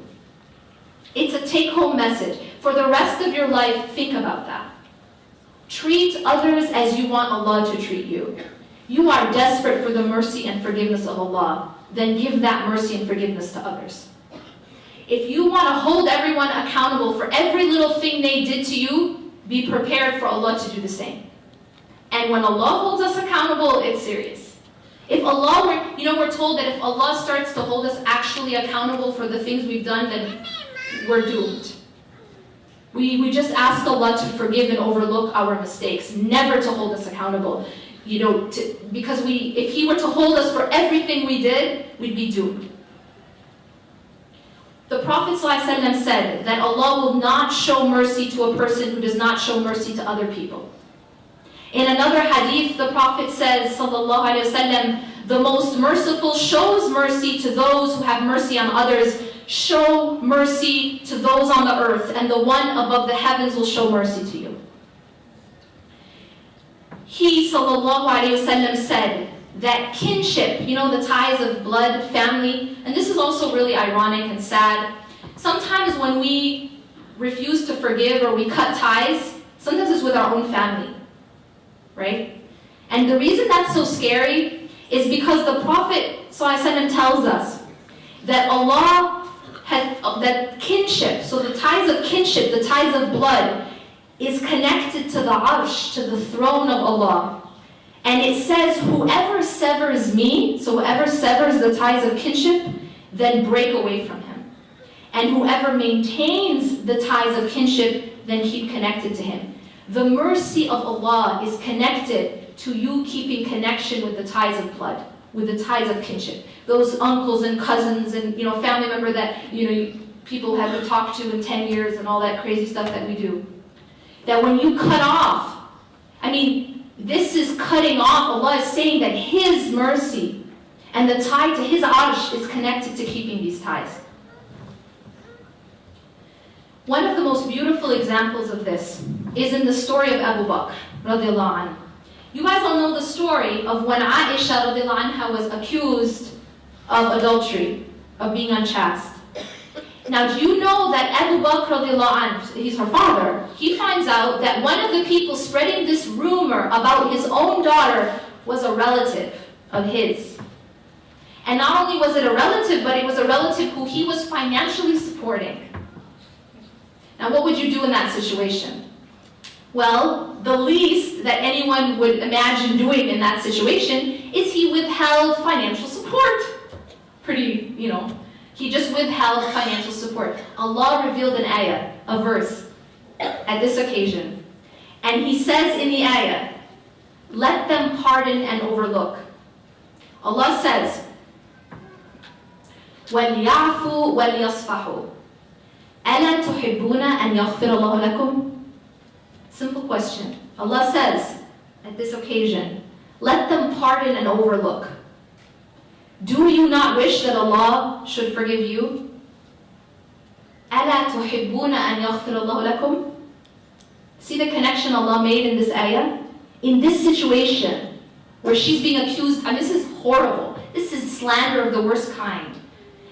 S1: It's a take-home message. For the rest of your life, think about that. Treat others as you want Allah to treat you. You are desperate for the mercy and forgiveness of Allah. Then give that mercy and forgiveness to others. If you want to hold everyone accountable for every little thing they did to you, be prepared for Allah to do the same. And when Allah holds us accountable, it's serious. If Allah were, we're told that if Allah starts to hold us actually accountable for the things we've done, then we're doomed. We just ask Allah to forgive and overlook our mistakes, never to hold us accountable. Because if He were to hold us for everything we did, we'd be doomed. The Prophet ﷺ said that Allah will not show mercy to a person who does not show mercy to other people. In another hadith, the Prophet says, sallallahu alaihi wasallam, the most merciful shows mercy to those who have mercy on others. Show mercy to those on the earth, and the one above the heavens will show mercy to you. He, sallallahu alaihi wasallam, said that kinship, the ties of blood, family, and this is also really ironic and sad. Sometimes when we refuse to forgive or we cut ties, sometimes it's with our own family. Right? And the reason that's so scary is because the Prophet ﷺ tells us that Allah has, that kinship, so the ties of kinship, the ties of blood, is connected to the arsh, to the throne of Allah. And it says, whoever severs me, so whoever severs the ties of kinship, then break away from him. And whoever maintains the ties of kinship, then keep connected to him. The mercy of Allah is connected to you keeping connection with the ties of blood, with the ties of kinship. Those uncles and cousins and family member that people haven't talked to in 10 years and all that crazy stuff that we do. That when you cut off, this is cutting off. Allah is saying that His mercy and the tie to His arsh is connected to keeping these ties. One of the most beautiful examples of this is in the story of Abu Bakr radiallahu anhu. You guys all know the story of when Aisha radiallahu anha was accused of adultery, of being unchaste. Now, do you know that Abu Bakr radiallahu anhu, he's her father, he finds out that one of the people spreading this rumor about his own daughter was a relative of his. And not only was it a relative, but it was a relative who he was financially supporting. Now, what would you do in that situation? Well, the least that anyone would imagine doing in that situation is he withheld financial support. Pretty, he just withheld financial support. Allah revealed an ayah, a verse, at this occasion. And he says in the ayah, let them pardon and overlook. Allah says, وَلْيَعْفُوا وَلْيَصْفَحُوا أَلَا تُحِبُّونَ أَنْ يَغْفِرَ اللَّهُ لَكُمْ? Simple question. Allah says, at this occasion, let them pardon and overlook. Do you not wish that Allah should forgive you? أَلَا تُحِبُّونَ أَنْ يَغْفِرَ اللَّهُ لَكُمْ? See the connection Allah made in this ayah? In this situation, where she's being accused, and this is horrible. This is slander of the worst kind.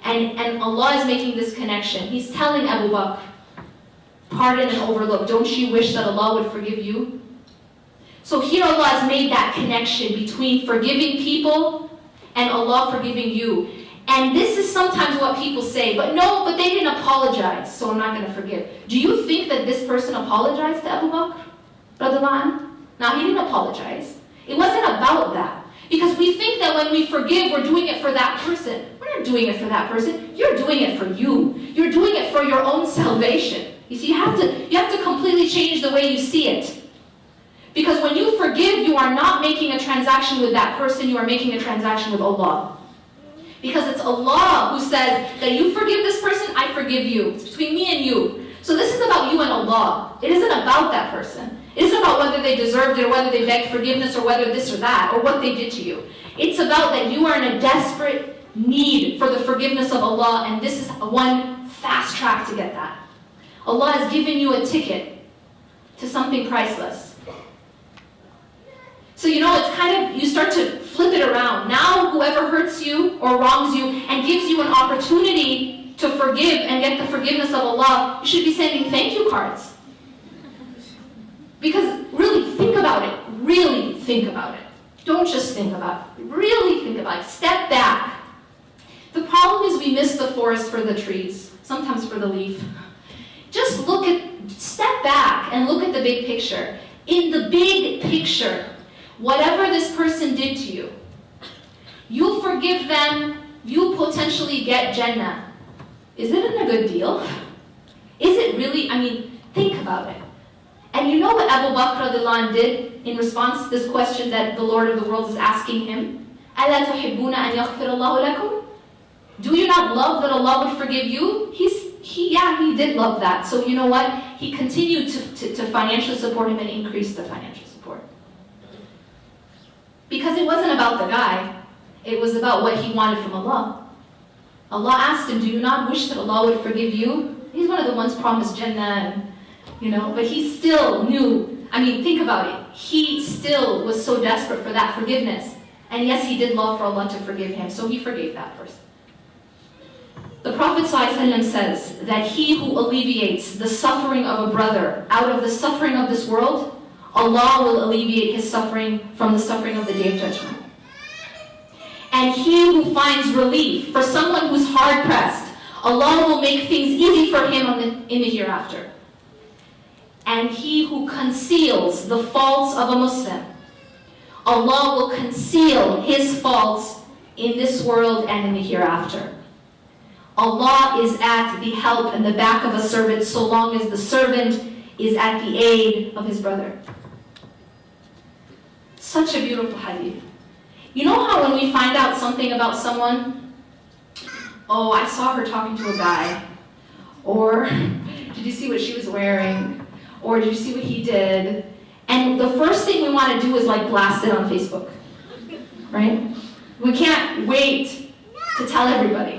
S1: And Allah is making this connection. He's telling Abu Bakr, pardon and overlook. Don't you wish that Allah would forgive you? So here Allah has made that connection between forgiving people and Allah forgiving you. And this is sometimes what people say, but they didn't apologize, so I'm not going to forgive. Do you think that this person apologized to Abu Bakr? Now, he didn't apologize. It wasn't about that. Because we think that when we forgive, we're doing it for that person. We're not doing it for that person. You're doing it for you. You're doing it for your own salvation. You see, you have to completely change the way you see it. Because when you forgive, you are not making a transaction with that person, you are making a transaction with Allah. Because it's Allah who says that you forgive this person, I forgive you. It's between me and you. So this is about you and Allah. It isn't about that person. It isn't about whether they deserved it or whether they begged forgiveness or whether this or that or what they did to you. It's about that you are in a desperate need for the forgiveness of Allah, and this is one fast track to get that. Allah has given you a ticket to something priceless. So it's kind of, you start to flip it around. Now whoever hurts you or wrongs you and gives you an opportunity to forgive and get the forgiveness of Allah, you should be sending thank you cards. Because really, think about it. Really think about it. Don't just think about it. Really think about it. Step back. The problem is we miss the forest for the trees, sometimes for the leaf. Just step back and look at the big picture. In the big picture, whatever this person did to you, you forgive them, you potentially get Jannah. Is it a good deal? Is it really? Think about it. And you know what Abu Bakr radiallahu anh did in response to this question that the Lord of the world is asking him? أَلَا تُحِبُّونَ أَنْ يَغْفِرَ اللَّهُ لَكُمْ? Do you not love that Allah would forgive you? He did love that. So you know what? He continued to financially support him and increased the financial support. Because it wasn't about the guy. It was about what he wanted from Allah. Allah asked him, do you not wish that Allah would forgive you? He's one of the ones promised Jannah, but he still knew. Think about it. He still was so desperate for that forgiveness. And yes, he did love for Allah to forgive him, so he forgave that person. The Prophet ﷺ says that he who alleviates the suffering of a brother out of the suffering of this world, Allah will alleviate his suffering from the suffering of the Day of Judgment. And he who finds relief for someone who's hard-pressed, Allah will make things easy for him in the hereafter. And he who conceals the faults of a Muslim, Allah will conceal his faults in this world and in the hereafter. Allah is at the help and the back of a servant so long as the servant is at the aid of his brother. Such a beautiful hadith. You know how when we find out something about someone, oh, I saw her talking to a guy, or did you see what she was wearing, or did you see what he did? And the first thing we want to do is blast it on Facebook, right? We can't wait to tell everybody.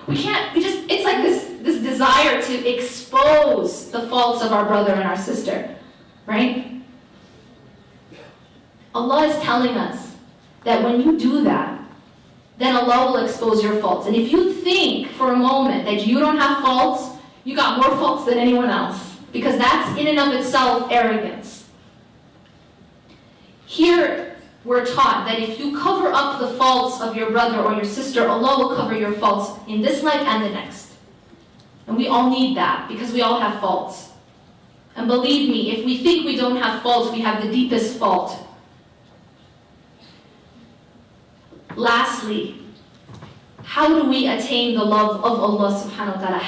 S1: It's like this desire to expose the faults of our brother and our sister, right? Allah is telling us that when you do that, then Allah will expose your faults. And if you think for a moment that you don't have faults, you got more faults than anyone else. Because that's in and of itself arrogance. Here, we're taught that if you cover up the faults of your brother or your sister, Allah will cover your faults in this life and the next. And we all need that because we all have faults. And believe me, if we think we don't have faults, we have the deepest fault. Lastly, how do we attain the love of Allah subhanahu wa ta'ala?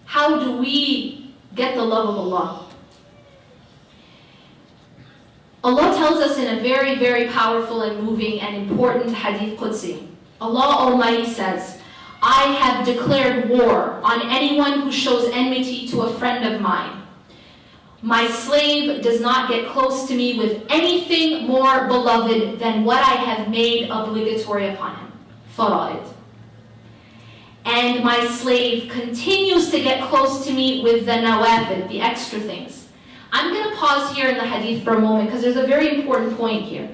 S1: How do we get the love of Allah? Allah tells us in a very, very powerful and moving and important hadith Qudsi. Allah Almighty says, I have declared war on anyone who shows enmity to a friend of mine. My slave does not get close to me with anything more beloved than what I have made obligatory upon him. Fara'id. And my slave continues to get close to me with the nawafil, the extra things. I'm going to pause here in the hadith for a moment because there's a very important point here.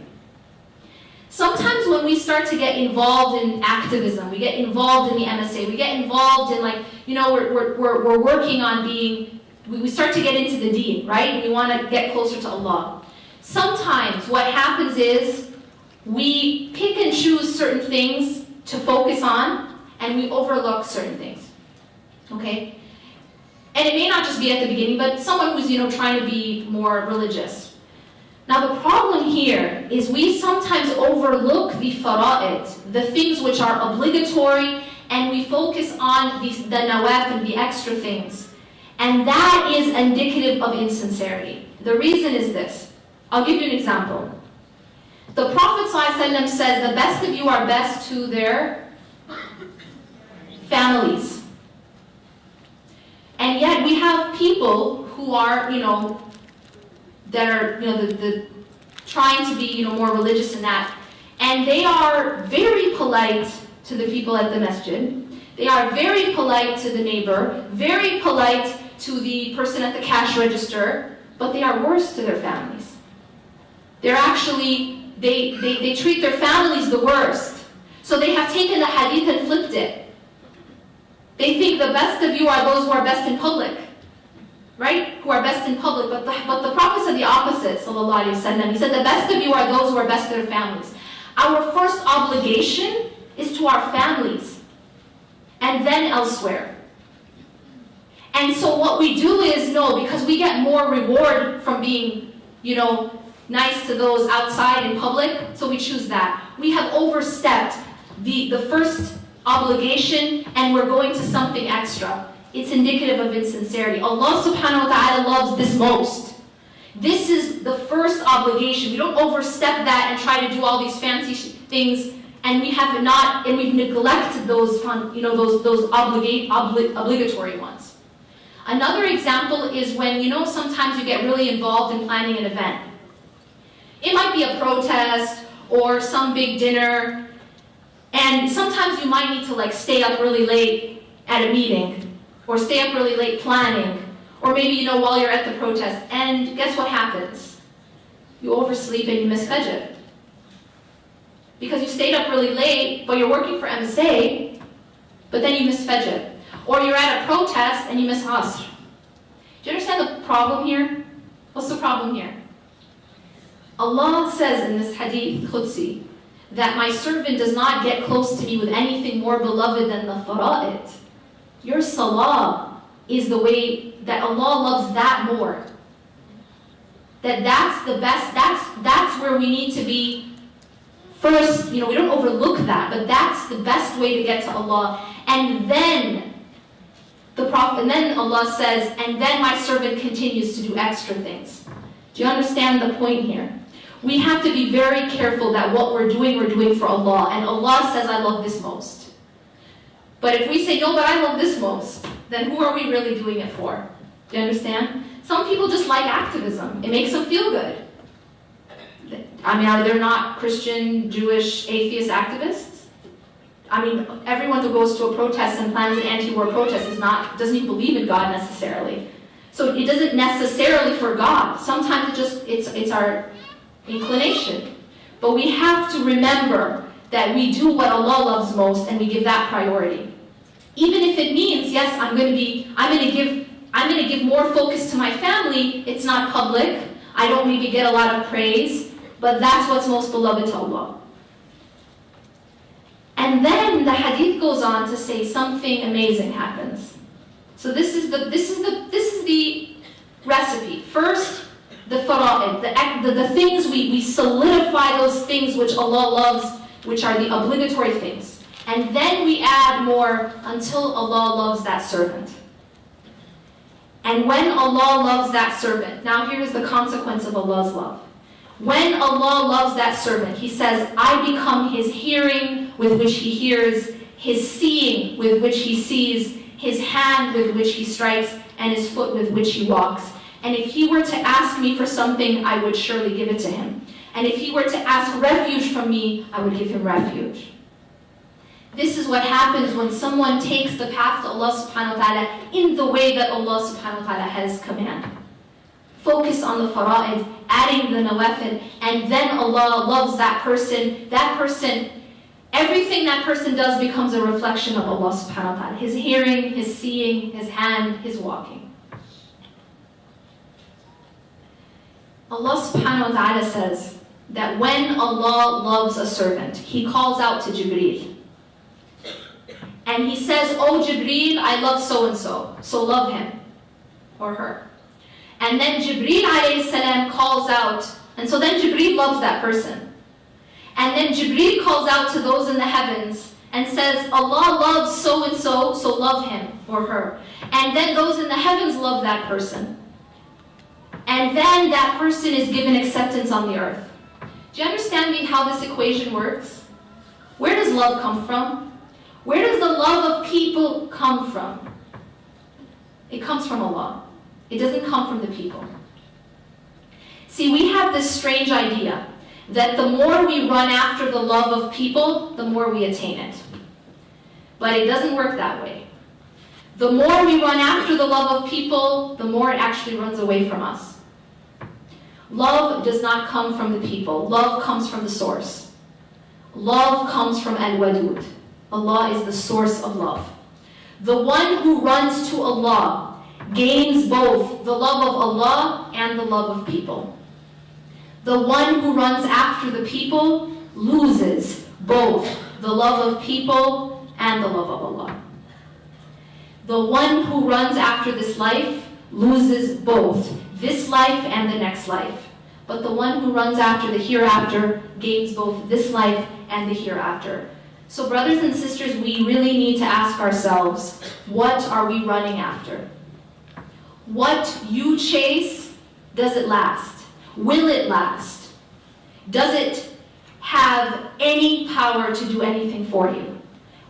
S1: Sometimes when we start to get involved in activism, we get involved in the MSA, we get involved in we're working on being, we start to get into the deen, right? We want to get closer to Allah. Sometimes what happens is we pick and choose certain things to focus on and we overlook certain things, okay? And it may not just be at the beginning, but someone who's, trying to be more religious. Now the problem here is we sometimes overlook the fara'id, the things which are obligatory, and we focus on the nawafil, the extra things. And that is indicative of insincerity. The reason is this. I'll give you an example. The Prophet ﷺ says the best of you are best to their families. And yet we have people who are, that are, trying to be, more religious in that. And they are very polite to the people at the masjid. They are very polite to the neighbor, very polite to the person at the cash register, but they are worse to their families. They're actually, they treat their families the worst. So they have taken the hadith and flipped it. They think the best of you are those who are best in public, right? Who are best in public. But the Prophet said the opposite, sallallahu alaihi wasallam. He said the best of you are those who are best to their families. Our first obligation is to our families, and then elsewhere. And so what we do is, because we get more reward from being, nice to those outside in public, so we choose that. We have overstepped the first obligation and we're going to something extra. It's indicative of insincerity. Allah subhanahu wa ta'ala loves this most. This is the first obligation. We don't overstep that and try to do all these fancy things, and we have not, and we've neglected those obligatory ones. Another example is when, sometimes you get really involved in planning an event. It might be a protest or some big dinner. And sometimes you might need to stay up really late at a meeting, or stay up really late planning, or maybe while you're at the protest. And guess what happens? You oversleep and you miss Fajr. Because you stayed up really late, but you're working for MSA, but then you miss Fajr. Or you're at a protest and you miss Asr. Do you understand the problem here? What's the problem here? Allah says in this hadith Qudsi, that my servant does not get close to me with anything more beloved than the fara'id. Your salah is the way that Allah loves that more. That's the best, that's where we need to be first. We don't overlook that, but that's the best way to get to Allah. And then Allah says, and then my servant continues to do extra things. Do you understand the point here? We have to be very careful that what we're doing for Allah. And Allah says, I love this most. But if we say, no, but I love this most, then who are we really doing it for? Do you understand? Some people just like activism. It makes them feel good. Are there not Christian, Jewish, atheist activists? Everyone who goes to a protest and plans an anti-war protest doesn't even believe in God necessarily. So it doesn't necessarily for God. Sometimes it's our inclination. But we have to remember that we do what Allah loves most and we give that priority. Even if it means, yes, I'm going to give more focus to my family. It's not public. I don't maybe get a lot of praise. but that's what's most beloved to Allah. And then the hadith goes on to say something amazing happens. So this is the recipe. First, the fara'id, the things we solidify those things which Allah loves, which are the obligatory things. And then we add more until Allah loves that servant. And when Allah loves that servant, now here is the consequence of Allah's love. When Allah loves that servant, He says, I become his hearing with which he hears, his seeing with which he sees, his hand with which he strikes, and his foot with which he walks. And if he were to ask me for something, I would surely give it to him. And if he were to ask refuge from me, I would give him refuge. This is what happens when someone takes the path to Allah subhanahu wa ta'ala in the way that Allah subhanahu wa ta'ala has commanded. Focus on the fara'id, adding the nawafil, and then Allah loves that person. That person, everything that person does becomes a reflection of Allah subhanahu wa ta'ala. His hearing, his seeing, his hand, his walking. Allah subhanahu wa ta'ala says that when Allah loves a servant, He calls out to Jibreel. And He says, oh Jibreel, I love so-and-so, so love him or her. And then Jibreel alayhi salam calls out, and so then Jibreel loves that person. And then Jibreel calls out to those in the heavens and says, Allah loves so-and-so, so love him or her. And then those in the heavens love that person. And then that person is given acceptance on the earth. Do you understand how this equation works? Where does love come from? Where does the love of people come from? It comes from Allah. It doesn't come from the people. See, we have this strange idea that the more we run after the love of people, the more we attain it. But it doesn't work that way. The more we run after the love of people, the more it actually runs away from us. Love does not come from the people. Love comes from the source. Love comes from Al-Wadud. Allah is the source of love. The one who runs to Allah gains both the love of Allah and the love of people. The one who runs after the people loses both the love of people and the love of Allah. The one who runs after this life loses both this life and the next life. But the one who runs after the hereafter gains both this life and the hereafter. So brothers and sisters, we really need to ask ourselves, what are we running after? What you chase, does it last? Will it last? Does it have any power to do anything for you?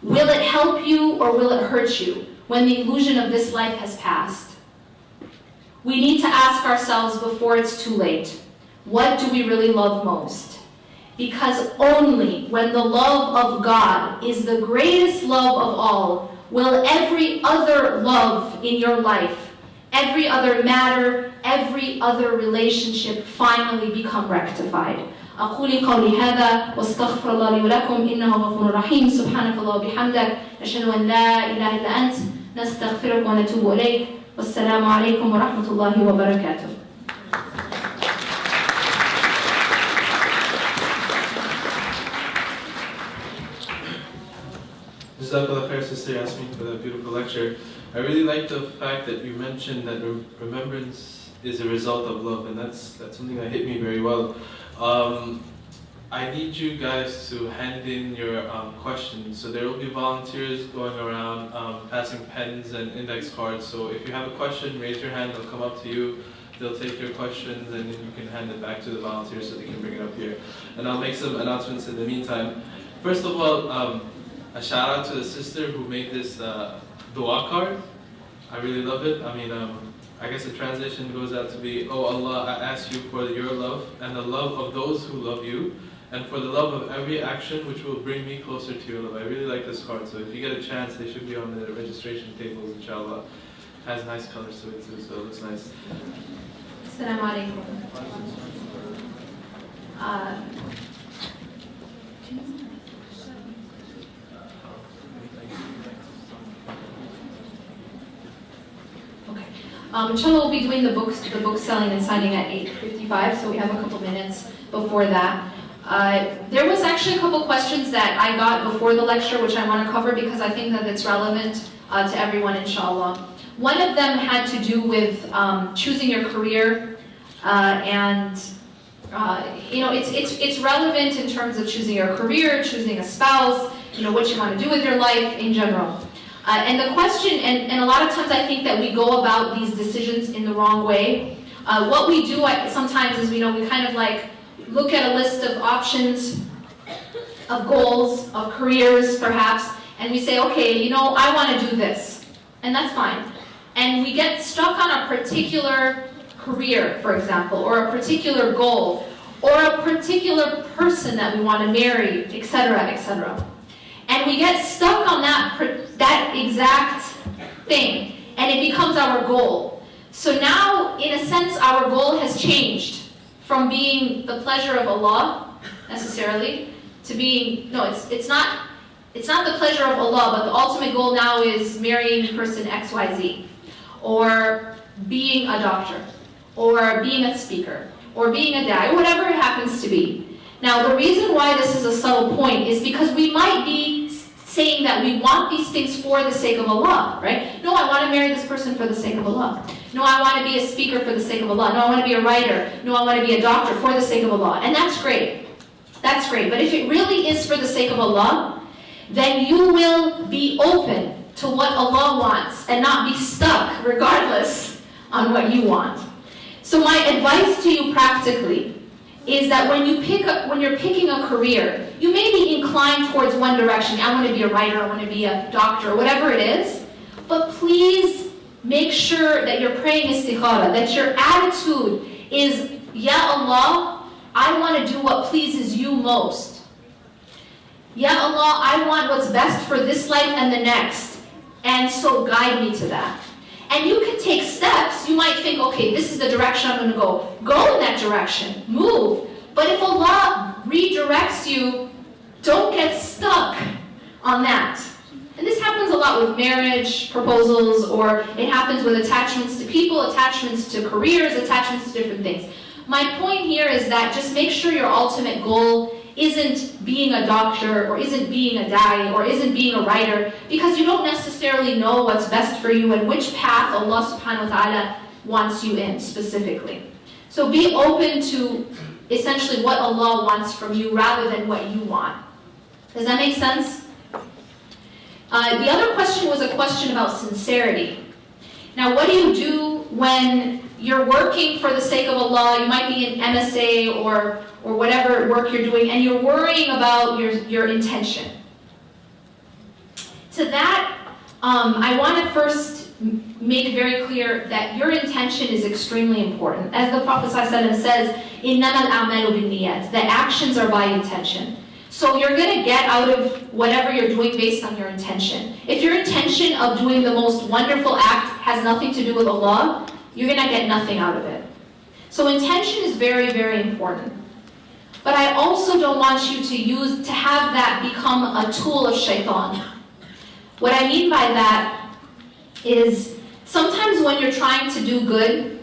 S1: Will it help you or will it hurt you when the illusion of this life has passed? We need to ask ourselves before it's too late, what do we really love most? Because only when the love of God is the greatest love of all will every other love in your life, every other matter, every other relationship finally become rectified. أقول قولي هذا واستغفر الله لي ولكم إنه غفور رحيم سبحانك الله وبحمدك نشهد أن لا إله إلا أنت نستغفرك ونتوب إليك والسلام عليكم ورحمة الله وبركاته.
S2: Jazakallah khair, Sister Yasmin, for that beautiful lecture. I really like the fact that you mentioned that remembrance is a result of love, and that's something that hit me very well. I need you guys to hand in your questions. So there will be volunteers going around passing pens and index cards. So if you have a question, raise your hand, they'll come up to you. They'll take your questions and then you can hand it back to the volunteers so they can bring it up here. And I'll make some announcements in the meantime. First of all, a shout out to the sister who made this dua card. I really love it. I mean, I guess the translation goes out to be, oh Allah, I ask you for your love and the love of those who love you, and for the love of every action which will bring me closer to your love. I really like this card, so if you get a chance, they should be on the registration tables, inshallah. It has nice colors to it too, so it looks nice.
S1: Assalamu alaikum. Inshallah, we'll be doing the book selling and signing at 8:55, so we have a couple minutes before that. There was actually a couple questions that I got before the lecture, which I want to cover because I think that it's relevant to everyone, inshallah. One of them had to do with choosing your career, and it's relevant in terms of choosing your career, choosing a spouse, what you want to do with your life in general. And the question, and a lot of times I think that we go about these decisions in the wrong way. What we do sometimes is, we kind of like look at a list of options, of goals, of careers perhaps, and we say, okay, I want to do this, and that's fine. And we get stuck on a particular career, for example, or a particular goal, or a particular person that we want to marry, etc., etc. And we get stuck on that exact thing, and it becomes our goal. So now, in a sense, our goal has changed from being the pleasure of Allah, necessarily, to being, it's not the pleasure of Allah, but the ultimate goal now is marrying person XYZ, or being a doctor, or being a speaker, or being a dad, or whatever it happens to be. Now, the reason why this is a subtle point is because we might be saying that we want these things for the sake of Allah, right? No, I want to marry this person for the sake of Allah. No, I want to be a speaker for the sake of Allah. No, I want to be a writer. No, I want to be a doctor for the sake of Allah. And that's great. That's great. But if it really is for the sake of Allah, then you will be open to what Allah wants and not be stuck, regardless, on what you want. So my advice to you practically is that when you're picking a career, you may be inclined towards one direction. I want to be a writer, I want to be a doctor, whatever it is. But please make sure that you're praying istikhara, that your attitude is, Ya Allah, I want to do what pleases you most. Ya Allah, I want what's best for this life and the next. And so guide me to that. And you can take steps. You might think, okay, this is the direction I'm going to go. Go in that direction. Move. But if Allah redirects you, don't get stuck on that. And this happens a lot with marriage proposals, or it happens with attachments to people, attachments to careers, attachments to different things. My point here is that just make sure your ultimate goal isn't being a doctor, or isn't being a da'i, or isn't being a writer, because you don't necessarily know what's best for you and which path Allah subhanahu wa ta'ala wants you in specifically. So be open to essentially what Allah wants from you rather than what you want. Does that make sense? The other question was a question about sincerity. Now, what do you do when you're working for the sake of Allah? You might be in MSA or whatever work you're doing, and you're worrying about your intention. To that, I want to first make very clear that your intention is extremely important. As the Prophet ﷺ says, إِنَّمَا الْأَعْمَالُ بِالنِّيَّاتِ, that actions are by intention. So you're going to get out of whatever you're doing based on your intention. If your intention of doing the most wonderful act has nothing to do with Allah, you're going to get nothing out of it. So intention is very, very important. But I also don't want you to have that become a tool of shaitan. What I mean by that is sometimes when you're trying to do good,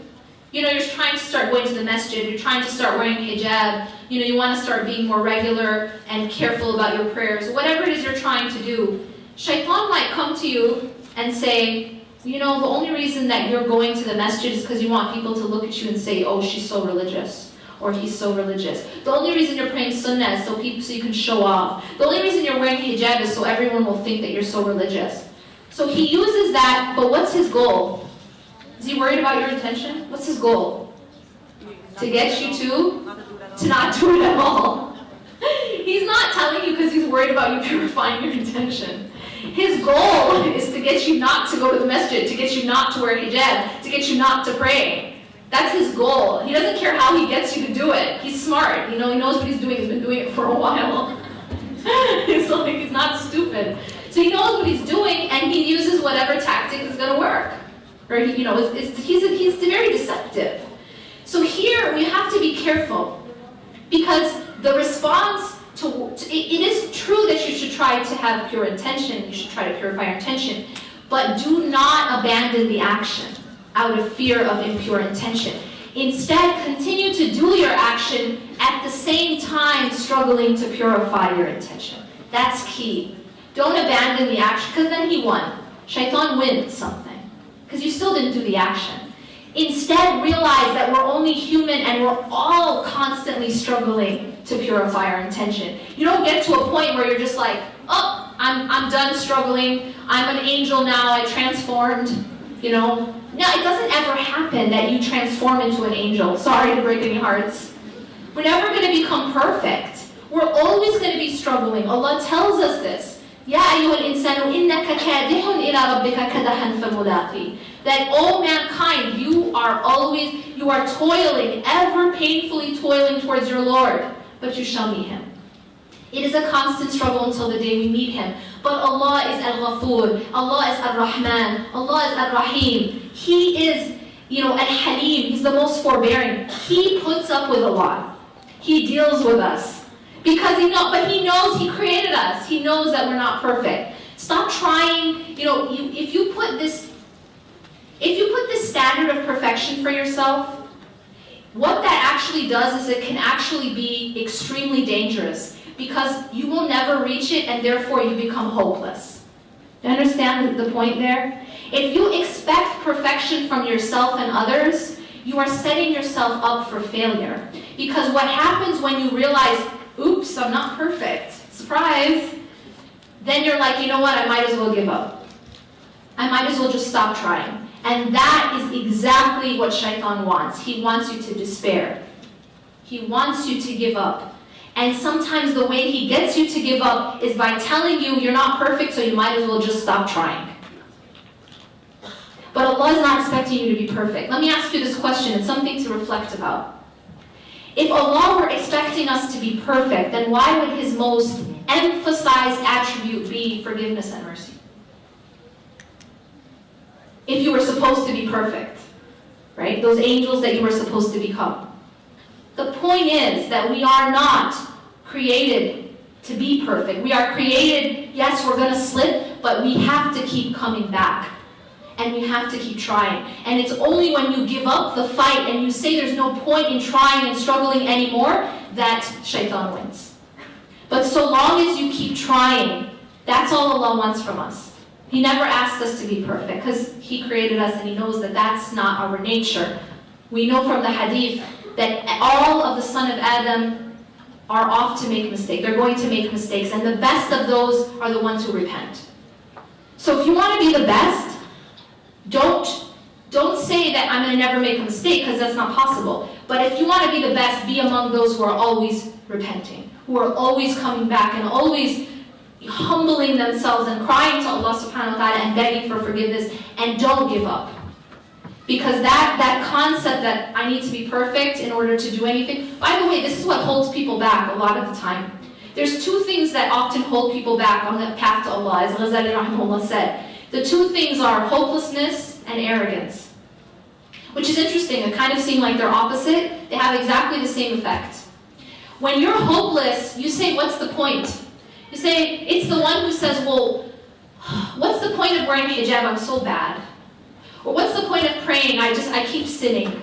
S1: you're trying to start going to the masjid, you're trying to start wearing hijab, you want to start being more regular and careful about your prayers, whatever it is you're trying to do, shaitan might come to you and say, the only reason that you're going to the masjid is because you want people to look at you and say, oh, she's so religious, or he's so religious. The only reason you're praying sunnah is so you can show off. The only reason you're wearing hijab is so everyone will think that you're so religious. So he uses that, but what's his goal? Is he worried about your intention? What's his goal? To get you to not do it at all. He's not telling you because he's worried about you purifying your intention. His goal is to get you not to go to the masjid, to get you not to wear hijab, to get you not to pray. That's his goal. He doesn't care how he gets you to do it. He's smart. He knows what he's doing. He's been doing it for a while. So he's not stupid. So he knows what he's doing, and he uses whatever tactic is going to work. Or he's very deceptive. So here we have to be careful, because the response it is true that you should try to have pure intention. You should try to purify your intention, but do not abandon the action. out of fear of impure intention. Instead, continue to do your action at the same time struggling to purify your intention. That's key. Don't abandon the action, because then he won. Shaitan wins something, because you still didn't do the action. Instead, realize that we're only human and we're all constantly struggling to purify our intention. You don't get to a point where you're just like, oh, I'm done struggling. I'm an angel now. I transformed, you know. No, it doesn't ever happen that you transform into an angel. Sorry to break any hearts. We're never going to become perfect. We're always going to be struggling. Allah tells us this. يَا أَيُّهَا الْإِنسَانُ إِنَّكَ كَادِحٌ إِلَىٰ رَبِّكَ كَدَحًا فَمُلَاقِيهِ. That, oh mankind, you are toiling, ever painfully toiling towards your Lord, but you shall meet Him. It is a constant struggle until the day we meet Him. But Allah is Al-Ghafur, Allah is Ar-Rahman, Allah is Ar-Rahim. He is, Al-Halim, He's the most forbearing. He puts up with a lot. He deals with us. Because but He knows He created us. He knows that we're not perfect. Stop trying, if you put this standard of perfection for yourself, what that actually does is it can actually be extremely dangerous, because you will never reach it and therefore you become hopeless. Do you understand the point there? If you expect perfection from yourself and others, you are setting yourself up for failure. Because what happens when you realize, oops, I'm not perfect, surprise, then you're like, you know what, I might as well give up. I might as well just stop trying. And that is exactly what Shaitan wants. He wants you to despair. He wants you to give up. And sometimes the way he gets you to give up is by telling you you're not perfect, so you might as well just stop trying. But Allah is not expecting you to be perfect. Let me ask you this question. It's something to reflect about. If Allah were expecting us to be perfect, then why would His most emphasized attribute be forgiveness and mercy? If you were supposed to be perfect, right? Those angels that you were supposed to become. The point is that we are not created to be perfect. We are created, yes, we're going to slip, but we have to keep coming back. And we have to keep trying. And it's only when you give up the fight and you say there's no point in trying and struggling anymore that Shaitan wins. But so long as you keep trying, that's all Allah wants from us. He never asked us to be perfect, because He created us and He knows that that's not our nature. We know from the hadith that all of the son of Adam are off to make mistakes. They're going to make mistakes, and the best of those are the ones who repent. So if you want to be the best, don't say that I'm going to never make a mistake, because that's not possible. But if you want to be the best, be among those who are always repenting, who are always coming back and always humbling themselves and crying to Allah subhanahu wa ta'ala and begging for forgiveness, and don't give up. Because that concept that I need to be perfect in order to do anything, by the way, this is what holds people back a lot of the time. There's two things that often hold people back on the path to Allah, as Ghazali rahimahullah said. The two things are hopelessness and arrogance. Which is interesting, it kind of seem like they're opposite. They have exactly the same effect. When you're hopeless, you say, what's the point? You say, it's the one who says, well, what's the point of wearing hijab? I'm so bad. Or what's the point of praying? I keep sinning.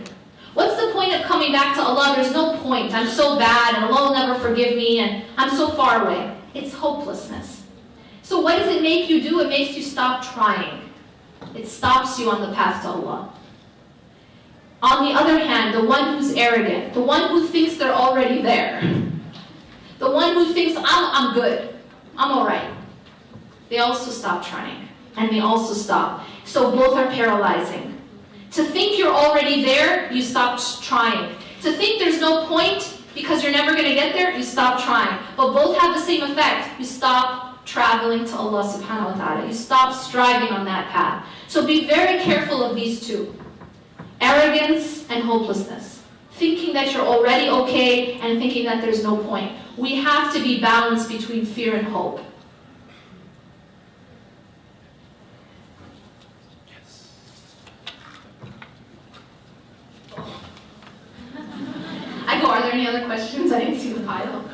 S1: What's the point of coming back to Allah? There's no point. I'm so bad, and Allah will never forgive me, and I'm so far away. It's hopelessness. So what does it make you do? It makes you stop trying. It stops you on the path to Allah. On the other hand, the one who's arrogant, the one who thinks they're already there, the one who thinks, I'm good, I'm all right, they also stop trying, and they also stop. So both are paralyzing. To think you're already there, you stop trying. To think there's no point because you're never going to get there, you stop trying. But both have the same effect. You stop traveling to Allah subhanahu wa ta'ala. You stop striving on that path. So be very careful of these two. Arrogance and hopelessness. Thinking that you're already okay and thinking that there's no point. We have to be balanced between fear and hope. Are there any other questions? I didn't see the pile.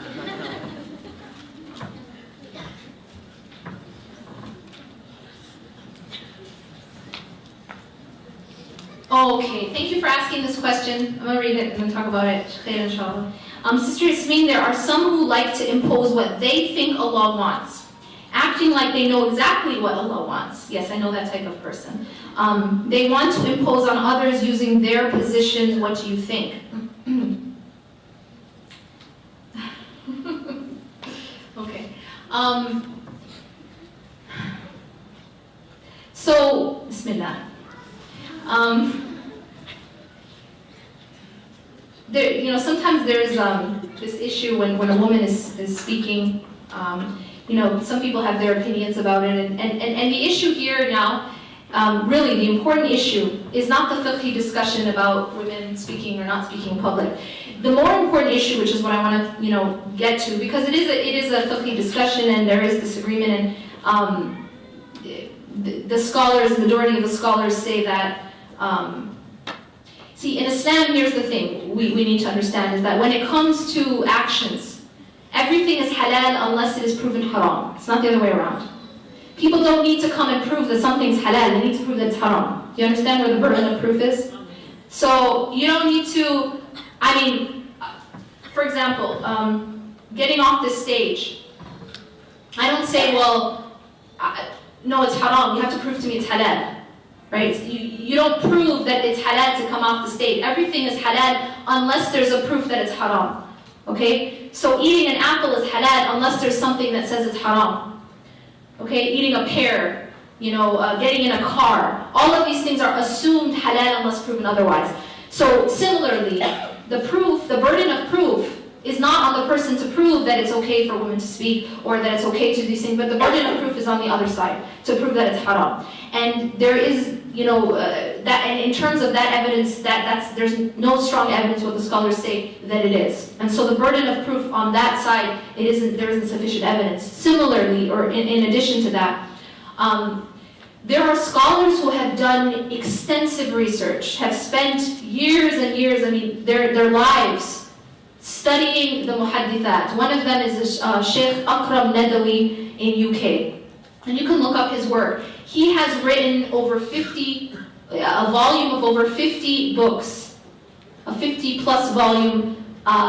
S1: Okay, thank you for asking this question. I'm going to read it and then talk about it. Khair, inshallah. Sister Yasmin, there are some who like to impose what they think Allah wants, acting like they know exactly what Allah wants. Yes, I know that type of person. They want to impose on others using their positions. What do you think? Okay. So, Bismillah. Sometimes there's this issue when a woman is speaking. Some people have their opinions about it, and the issue here now, really the important issue is not the fiqhi discussion about women speaking or not speaking in public. The more important issue, which is what I want to get to, because it is a fiqhi discussion and there is disagreement, and the scholars, the majority of the scholars say that. See, in Islam, here's the thing we need to understand is that when it comes to actions, everything is halal unless it is proven haram. It's not the other way around. People don't need to come and prove that something's halal. They need to prove that it's haram. Do you understand where the burden of proof is? So you don't need to, for example, getting off this stage, I don't say, well, no, it's haram. You have to prove to me it's halal. Right? You don't prove that it's halal to come off the stage. Everything is halal unless there's a proof that it's haram. Okay? So eating an apple is halal unless there's something that says it's haram. Okay? Eating a pear, getting in a car. All of these things are assumed halal unless proven otherwise. So similarly, the burden of proof is not on the person to prove that it's okay for women to speak or that it's okay to do these things, but the burden of proof is on the other side to prove that it's haram. And there is, that, and in terms of that evidence, there's no strong evidence what the scholars say that it is. And so the burden of proof on that side, there isn't sufficient evidence. Similarly, or in addition to that, there are scholars who have done extensive research, have spent years and years, their lives studying the muhaddithat. One of them is Sheikh Akram Nadawi in UK. And you can look up his work. He has written a volume of over 50 books, a 50-plus volume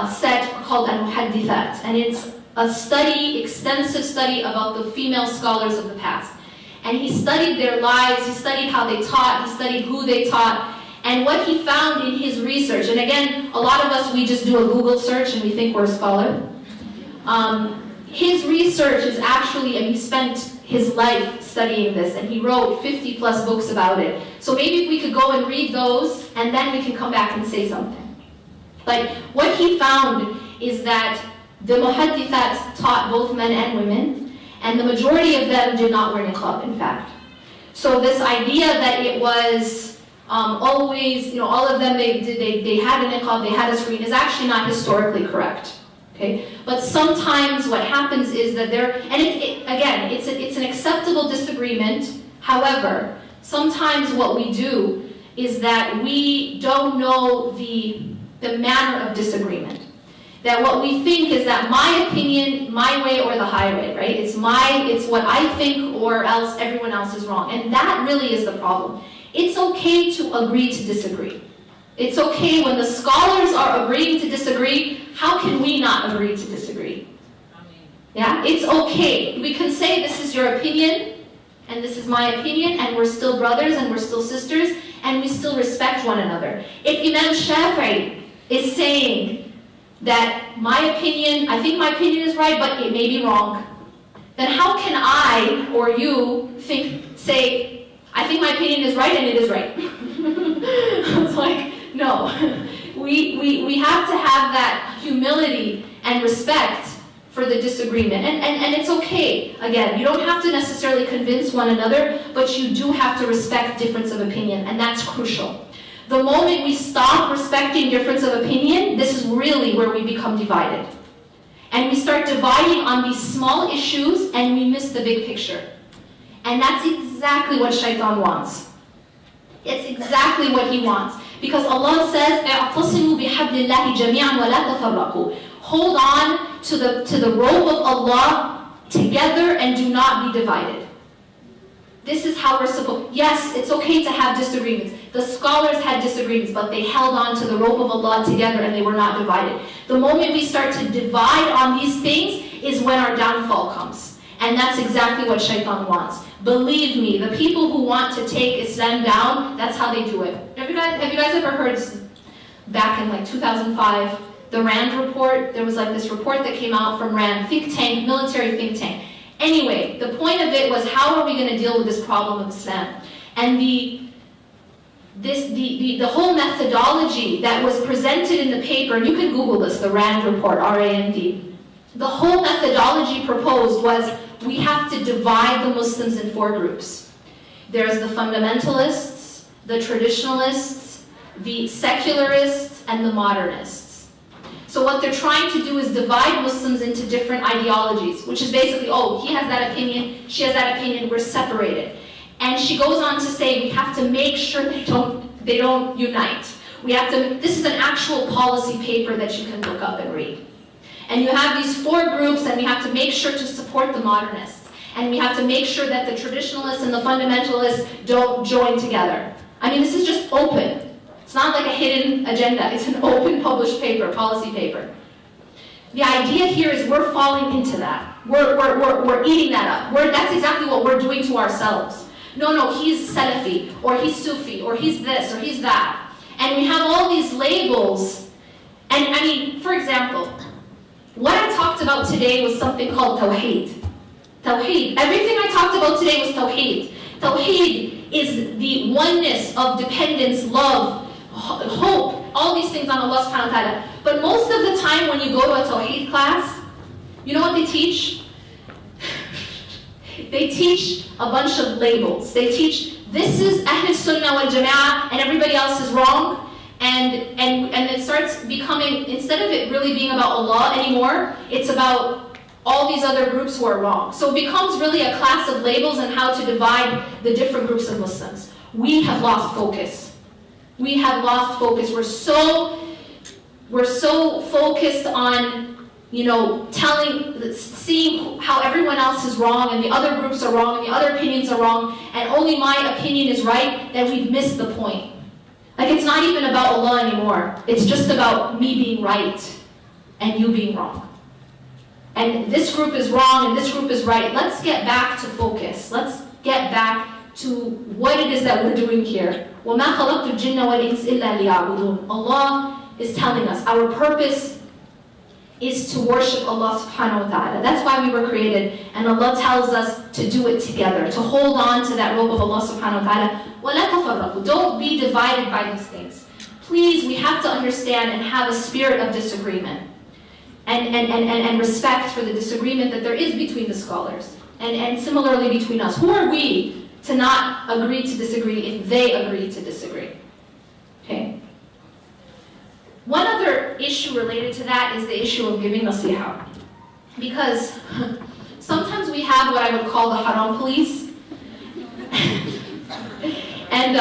S1: set called Al-Muhaddithat. And it's a extensive study about the female scholars of the past. And he studied their lives, he studied how they taught, he studied who they taught, and what he found in his research. And again, a lot of us, we just do a Google search and we think we're a scholar. His research is actually, he spent his life studying this, and he wrote 50-plus books about it. So maybe if we could go and read those, and then we can come back and say something. Like, what he found is that the muhaddithat taught both men and women, and the majority of them did not wear niqab, in fact. So this idea that it was always, all of them, they had a niqab, they had a screen, is actually not historically correct. Okay? But sometimes what happens is that again, it's an acceptable disagreement. However, sometimes what we do is that we don't know the manner of disagreement. That what we think is that my opinion, my way or the highway, right? It's what I think or else everyone else is wrong. And that really is the problem. It's okay to agree to disagree. It's okay when the scholars are agreeing to disagree. How can we not agree to disagree? Yeah, it's okay. We can say this is your opinion and this is my opinion, and we're still brothers and we're still sisters and we still respect one another. If Imam Shafi'i is saying that I think my opinion is right, but it may be wrong, then how can I or you say, I think my opinion is right and it is right? It's like, no. We have to have that humility and respect for the disagreement. And it's okay. Again, you don't have to necessarily convince one another, but you do have to respect difference of opinion, and that's crucial. The moment we stop respecting difference of opinion, this is really where we become divided. And we start dividing on these small issues, and we miss the big picture. And that's exactly what Shaitan wants. It's exactly what he wants. Because Allah says, اعتصموا بحبل الله جميعا ولا تفرقوا. Hold on to the rope of Allah together and do not be divided. This is how we're supposed. Yes, it's okay to have disagreements. The scholars had disagreements, but they held on to the rope of Allah together and they were not divided. The moment we start to divide on these things is when our downfall comes. And that's exactly what shaitan wants. Believe me, the people who want to take Islam down, that's how they do it. Have you guys ever heard, back in like 2005, the RAND report? There was like this report that came out from RAND, think tank, military think tank. Anyway, the point of it was, how are we going to deal with this problem of Islam? And the whole methodology that was presented in the paper, and you can Google this, the RAND report, R-A-N-D. The whole methodology proposed was, we have to divide the Muslims in 4 groups. There's the fundamentalists, the traditionalists, the secularists, and the modernists. So what they're trying to do is divide Muslims into different ideologies, which is basically, oh, he has that opinion, she has that opinion, we're separated. And she goes on to say, we have to make sure they don't unite. We have to, this is an actual policy paper that you can look up and read. And you have these 4 groups, and we have to make sure to support the modernists. And we have to make sure that the traditionalists and the fundamentalists don't join together. I mean, this is just open. It's not like a hidden agenda. It's an open published paper, policy paper. The idea here is we're falling into that. We're eating that up. That's exactly what we're doing to ourselves. No, he's Salafi, or he's Sufi, or he's this, or he's that. And we have all these labels. And I mean, for example, what I talked about today was something called Tawheed. Tawheed. Everything I talked about today was Tawheed. Tawheed is the oneness of dependence, love, hope, all these things on Allah subhanahu wa ta'ala. But most of the time when you go to a Tawheed class, you know what they teach? They teach a bunch of labels. They teach, this is Ahl Sunnah wal Jama'ah and everybody else is wrong. And it starts becoming, instead of it really being about Allah anymore, it's about all these other groups who are wrong. So it becomes really a class of labels and how to divide the different groups of Muslims. We have lost focus. We have lost focus. We're so focused on, you know, seeing how everyone else is wrong and the other groups are wrong and the other opinions are wrong and only my opinion is right, that we've missed the point. Like, it's not even about Allah anymore. It's just about me being right and you being wrong. And this group is wrong and this group is right. Let's get back to focus. Let's get back to what it is that we're doing here. وَمَا خَلَقْتُ الْجِنَّ وَالْإِنسَ إِلَّا لِيَعْبُدُونَ. Allah is telling us our purpose is to worship Allah subhanahu wa ta'ala. That's why we were created. And Allah tells us to do it together, to hold on to that rope of Allah subhanahu wa ta'ala. وَلَا تَفَرَّقُوا. Don't be divided by these things. Please, we have to understand and have a spirit of disagreement. And respect for the disagreement that there is between the scholars. And similarly between us. Who are we to not agree to disagree if they agree to disagree? Okay. One other issue related to that is the issue of giving nasiha. Because sometimes we have what I would call the haram police. And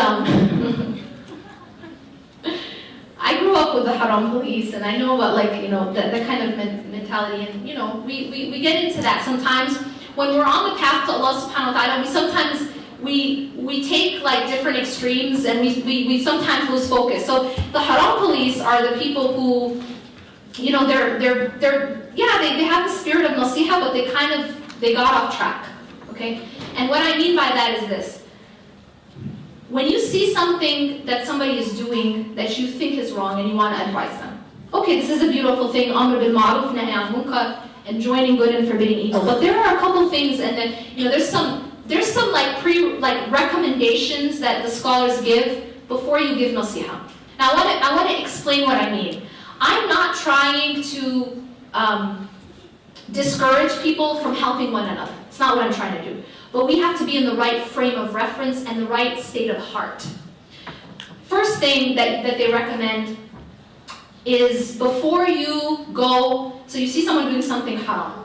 S1: I grew up with the haram police, and I know about, like, you know, that kind of mentality, and, you know, we get into that sometimes. When we're on the path to Allah subhanahu wa ta'ala, we take like different extremes, and we sometimes lose focus. So the haram police are the people who, you know, they have the spirit of nasiha, but they got off track. Okay? And what I mean by that is this. When you see something that somebody is doing that you think is wrong and you want to advise them, okay, this is a beautiful thing, amr bil ma'ruf, nahy anil munkar, and joining good and forbidding evil. But there are a couple things, and then, you know, there's some like recommendations that the scholars give before you give nasiha. Now I want to explain what I mean. I'm not trying to discourage people from helping one another. It's not what I'm trying to do. But we have to be in the right frame of reference and the right state of heart. First thing that they recommend is, before you go, so you see someone doing something haram,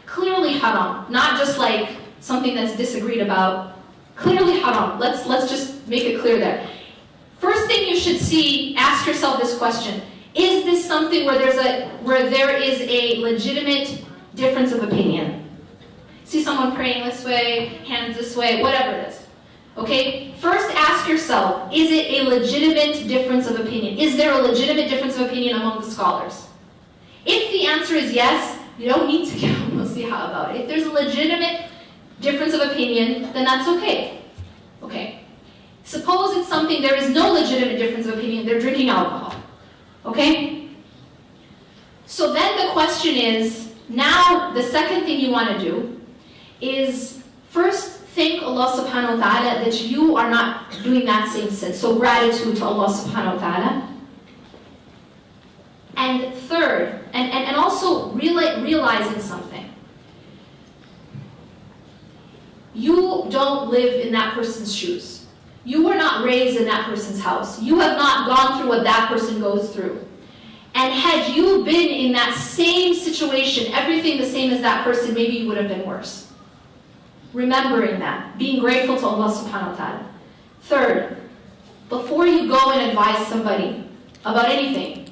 S1: clearly haram, not just like something that's disagreed about, clearly haram. Let's just make it clear there. First thing you should ask yourself this question: is this something where there is a legitimate difference of opinion? See someone praying this way, hands this way, whatever it is. Okay? First ask yourself, is it a legitimate difference of opinion? Is there a legitimate difference of opinion among the scholars? If the answer is yes, you don't need to give them a nasiha about it. If there's a legitimate difference of opinion, then that's okay. Okay? Suppose it's something there is no legitimate difference of opinion, they're drinking alcohol. Okay? So then the question is, now the second thing you want to do is first thank Allah subhanahu wa ta'ala that you are not doing that same sin. So gratitude to Allah subhanahu wa ta'ala. And third, and also realizing something. You don't live in that person's shoes. You were not raised in that person's house. You have not gone through what that person goes through. And had you been in that same situation, everything the same as that person, maybe you would have been worse. Remembering that, being grateful to Allah subhanahu wa ta'ala. Third, before you go and advise somebody about anything,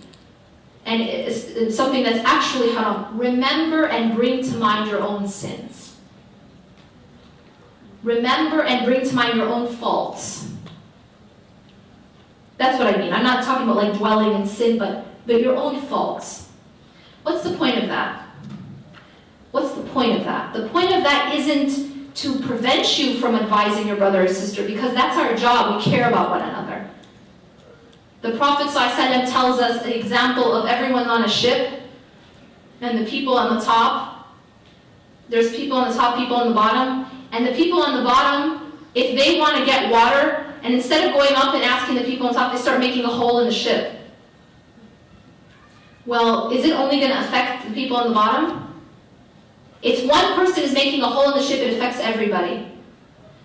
S1: and it's something that's actually haram, remember and bring to mind your own sins. Remember and bring to mind your own faults. That's what I mean. I'm not talking about like dwelling in sin, but your own faults. What's the point of that? What's the point of that? The point of that isn't to prevent you from advising your brother or sister, because that's our job. We care about one another. The Prophet ﷺ tells us an example of everyone on a ship and the people on the top. There's people on the top, people on the bottom. And the people on the bottom, if they want to get water, and instead of going up and asking the people on top, they start making a hole in the ship. Well, is it only going to affect the people on the bottom? If one person is making a hole in the ship, it affects everybody.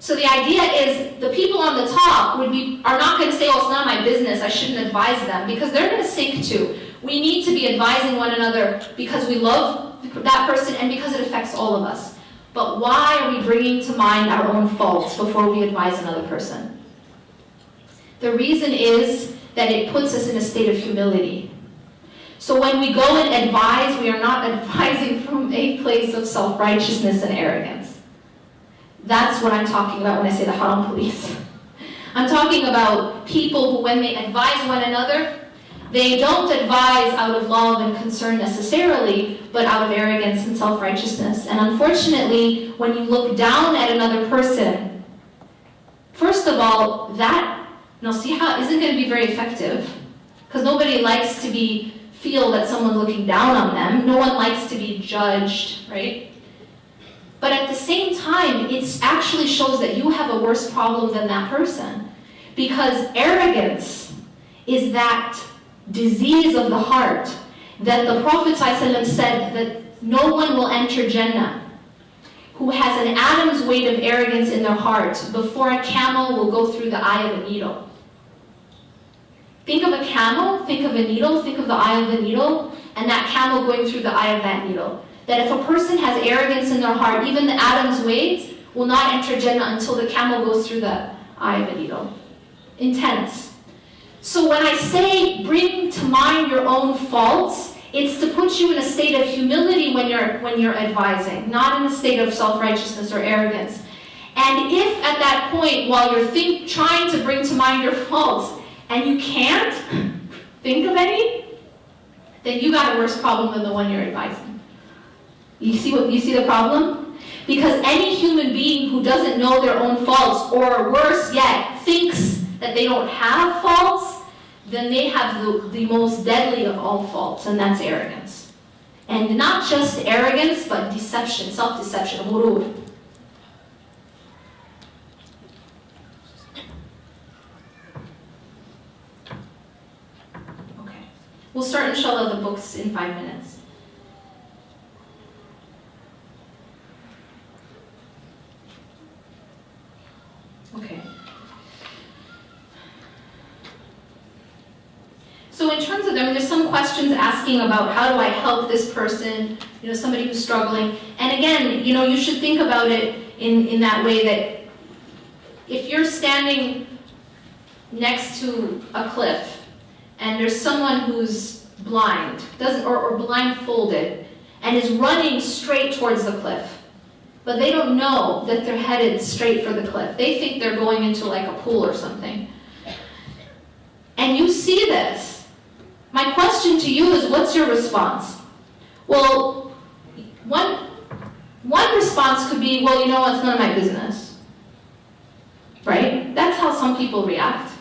S1: So the idea is the people on the top are not going to say, oh, it's not my business, I shouldn't advise them, because they're going to sink too. We need to be advising one another because we love that person and because it affects all of us. But why are we bringing to mind our own faults before we advise another person? The reason is that it puts us in a state of humility. So when we go and advise, we are not advising from a place of self-righteousness and arrogance. That's what I'm talking about when I say the haram police. I'm talking about people who, when they advise one another, they don't advise out of love and concern necessarily, but out of arrogance and self-righteousness. And unfortunately, when you look down at another person, first of all, that nasiha isn't going to be very effective, because nobody likes to feel that someone's looking down on them. No one likes to be judged, right? But at the same time, it actually shows that you have a worse problem than that person. Because arrogance is that disease of the heart that the Prophet ﷺ said that no one will enter Jannah who has an atom's weight of arrogance in their heart before a camel will go through the eye of a needle. Think of a camel, think of a needle, think of the eye of the needle, and that camel going through the eye of that needle. That if a person has arrogance in their heart, even the atom's weight will not enter Jannah until the camel goes through the eye of a needle. Intense. So when I say bring to mind your own faults, it's to put you in a state of humility when you're advising, not in a state of self-righteousness or arrogance. And if at that point, while you're trying to bring to mind your faults, and you can't think of any, then you got a worse problem than the one you're advising. You see the problem? Because any human being who doesn't know their own faults, or worse yet, thinks that they don't have faults, then they have the most deadly of all faults, and that's arrogance. And not just arrogance, but deception, self-deception, ghurur. Okay. We'll start, inshallah, the books in 5 minutes. Okay. So in terms of them, there's some questions asking about how do I help this person, somebody who's struggling. And again, you should think about it in that way that if you're standing next to a cliff and there's someone who's blind, or blindfolded, and is running straight towards the cliff. but they don't know that they're headed straight for the cliff. They think they're going into like a pool or something. And you see this. My question to you is, what's your response? Well, one response could be, well, you know what, it's none of my business. Right? That's how some people react.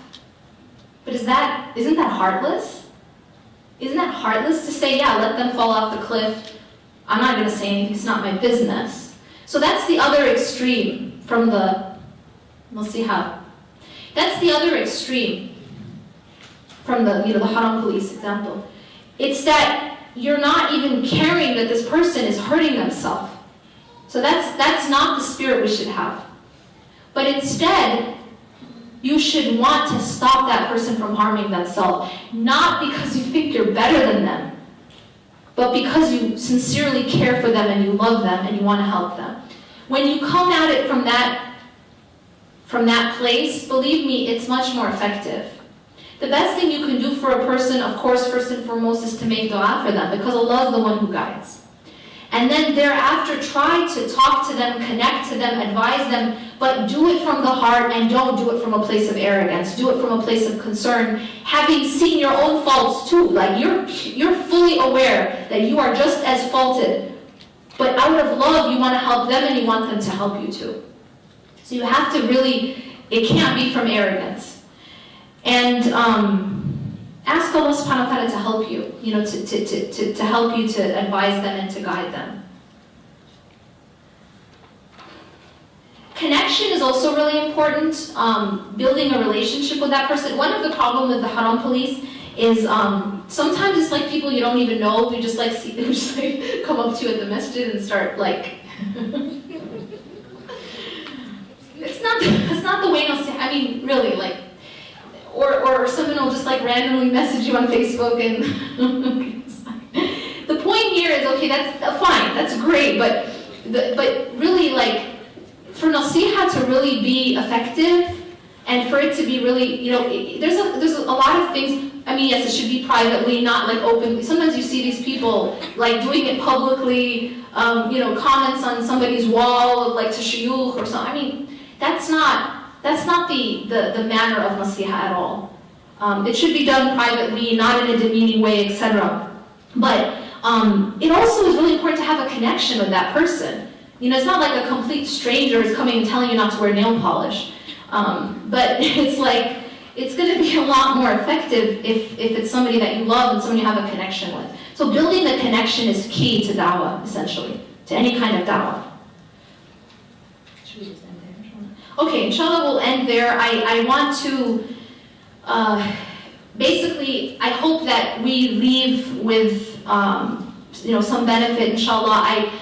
S1: But isn't that heartless? Isn't that heartless to say, yeah, let them fall off the cliff. I'm not going to say anything, it's not my business. So that's the other extreme from the, we'll see how. That's the other extreme from the, the haram police example. It's that you're not even caring that this person is hurting themselves. So that's not the spirit we should have. But instead, you should want to stop that person from harming themselves, not because you think you're better than them, but because you sincerely care for them and you love them and you want to help them. When you come at it from that place, believe me, it's much more effective. The best thing you can do for a person, of course, first and foremost, is to make dua for them, because Allah is the one who guides. And then thereafter, try to talk to them, connect to them, advise them, but do it from the heart and don't do it from a place of arrogance. Do it from a place of concern, having seen your own faults too. Like you're fully aware that you are just as faulted, but out of love, you want to help them and you want them to help you too. So you have to really, it can't be from arrogance. And ask Allah subhanahu wa ta'ala to help you, to help you to advise them and to guide them. Connection is also really important. Building a relationship with that person. One of the problems with the haram police is sometimes it's like people you don't even know. Who just come up to you at the masjid and start like. It's not the way. I mean, really, like. Or someone will just like randomly message you on Facebook and the point here is, okay, that's fine, that's great, but really, like, for nasiha to really be effective and for it to be really, there's a lot of things. I mean, yes, it should be privately, not like openly. Sometimes you see these people like doing it publicly, comments on somebody's wall, like to shuyukh or something. I mean, that's not the manner of nasiha at all. It should be done privately, not in a demeaning way, etc. But it also is really important to have a connection with that person. It's not like a complete stranger is coming and telling you not to wear nail polish. But it's like, it's going to be a lot more effective if it's somebody that you love and somebody you have a connection with. So building the connection is key to da'wah, essentially, to any kind of da'wah. Okay, inshallah we'll end there. I want to, basically, I hope that we leave with, some benefit, inshallah.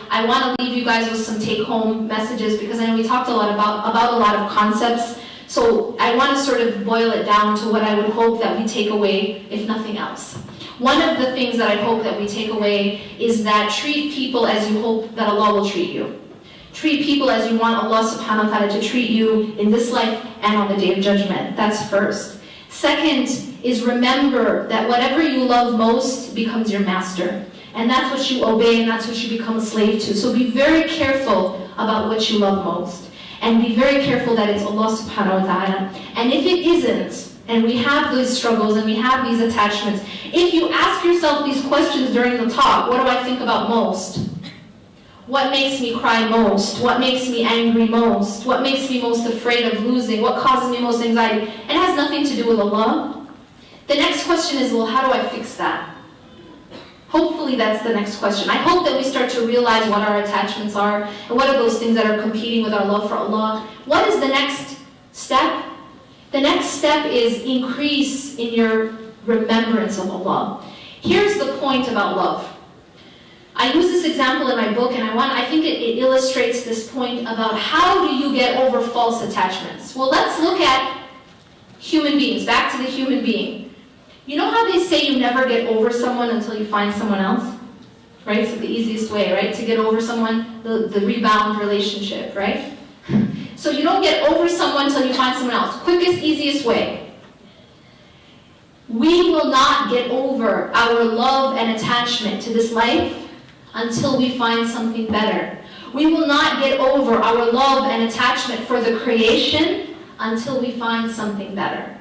S1: I want to leave you guys with some take-home messages, because I know we talked a lot about a lot of concepts. So I want to sort of boil it down to what I would hope that we take away, if nothing else. One of the things that I hope that we take away is that treat people as you hope that Allah will treat you. Treat people as you want Allah subhanahu wa ta'ala to treat you in this life and on the Day of Judgment. That's first. Second is remember that whatever you love most becomes your master. And that's what you obey and that's what you become a slave to. So be very careful about what you love most. And be very careful that it's Allah subhanahu wa ta'ala. And if it isn't, and we have these struggles and we have these attachments, if you ask yourself these questions during the talk, what do I think about most? What makes me cry most? What makes me angry most? What makes me most afraid of losing? What causes me most anxiety? It has nothing to do with Allah. The next question is, well, how do I fix that? Hopefully that's the next question. I hope that we start to realize what our attachments are and what are those things that are competing with our love for Allah. What is the next step? The next step is increase in your remembrance of Allah. Here's the point about love. I use this example in my book, and I think it illustrates this point about how do you get over false attachments. Well, let's look at human beings, back to the human being. You know how they say you never get over someone until you find someone else? Right? It's the easiest way, right? To get over someone, the rebound relationship, right? So you don't get over someone until you find someone else. Quickest, easiest way. We will not get over our love and attachment to this life until we find something better. We will not get over our love and attachment for the creation until we find something better.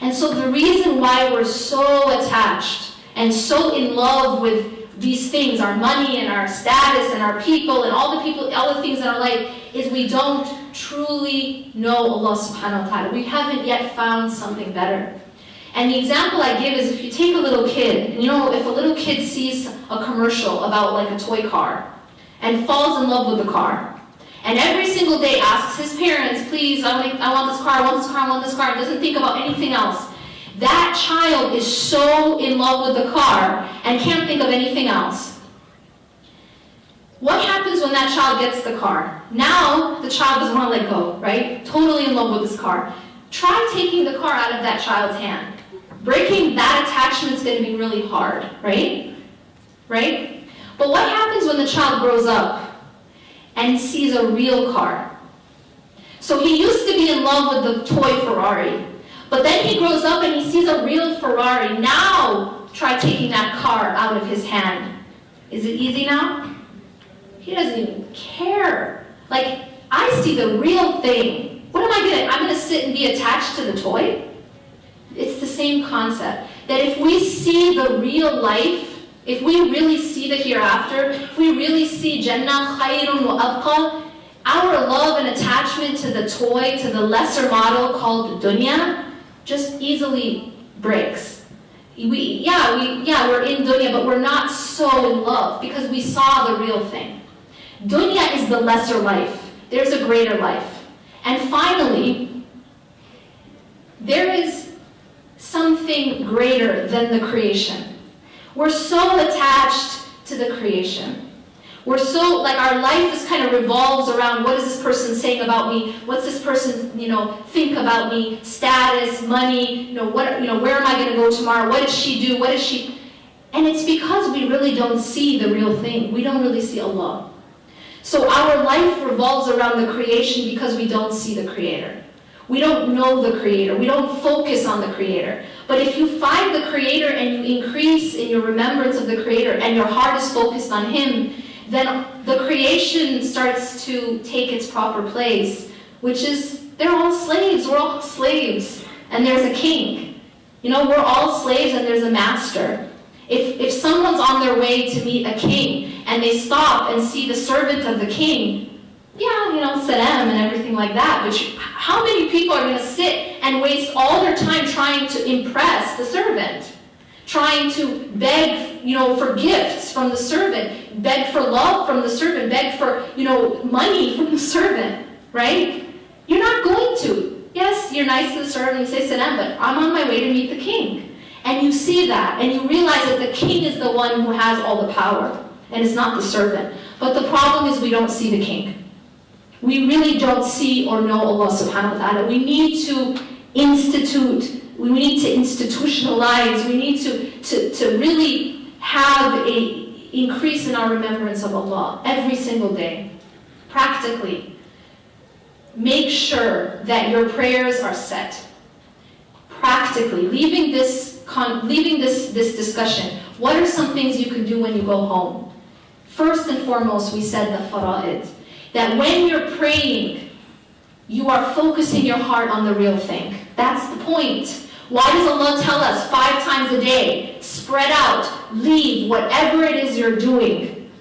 S1: And so the reason why we're so attached and so in love with these things, our money and our status and our people and all the things in our life, is we don't truly know Allah subhanahu wa ta'ala. We haven't yet found something better. And the example I give is if you take a little kid, you know, if a little kid sees a commercial about like a toy car and falls in love with the car, and every single day asks his parents, please, I want this car, I want this car, I want this car, and doesn't think about anything else, that child is so in love with the car and can't think of anything else. What happens when that child gets the car? Now the child doesn't want to let go, right? Totally in love with this car. Try taking the car out of that child's hand. Breaking that attachment is going to be really hard, right? Right? But what happens when the child grows up and sees a real car? So he used to be in love with the toy Ferrari, but then he grows up and he sees a real Ferrari. Now try taking that car out of his hand. Is it easy now? He doesn't even care. Like, I see the real thing. What am I going to, I'm going to sit and be attached to the toy? It's the same concept. That if we see the real life, if we really see the hereafter, if we really see Jannah khayrun wa abqa, our love and attachment to the toy, to the lesser model called dunya, just easily breaks. We're in dunya, but we're not so in love because we saw the real thing. Dunya is the lesser life. There's a greater life. And finally, there is something greater than the creation. We're so attached to the creation. We're so, like, our life is kind of revolves around what is this person saying about me? What's this person, think about me? Status, money, where am I going to go tomorrow? What does she do? What is she? And it's because we really don't see the real thing. We don't really see Allah. So our life revolves around the creation because we don't see the Creator. We don't know the Creator. We don't focus on the Creator. But if you find the Creator and you increase in your remembrance of the Creator and your heart is focused on Him, then the creation starts to take its proper place, which is, they're all slaves. We're all slaves. And there's a king. We're all slaves and there's a master. If someone's on their way to meet a king and they stop and see the servant of the king, salam and everything like that, but how many people are going to sit and waste all their time trying to impress the servant? Trying to beg, for gifts from the servant, beg for love from the servant, beg for, money from the servant, right? You're not going to. Yes, you're nice to the servant, you say salam, but I'm on my way to meet the king. And you see that, and you realize that the king is the one who has all the power, and it's not the servant. But the problem is we don't see the king. We really don't see or know Allah subhanahu wa ta'ala. We need to we need to institutionalize, we need to really have an increase in our remembrance of Allah every single day. Practically. Make sure that your prayers are set. Practically, leaving this discussion, what are some things you can do when you go home? First and foremost, we said the fara'id. That when you're praying, you are focusing your heart on the real thing. That's the point. Why does Allah tell us 5 times a day, spread out, leave whatever it is you're doing,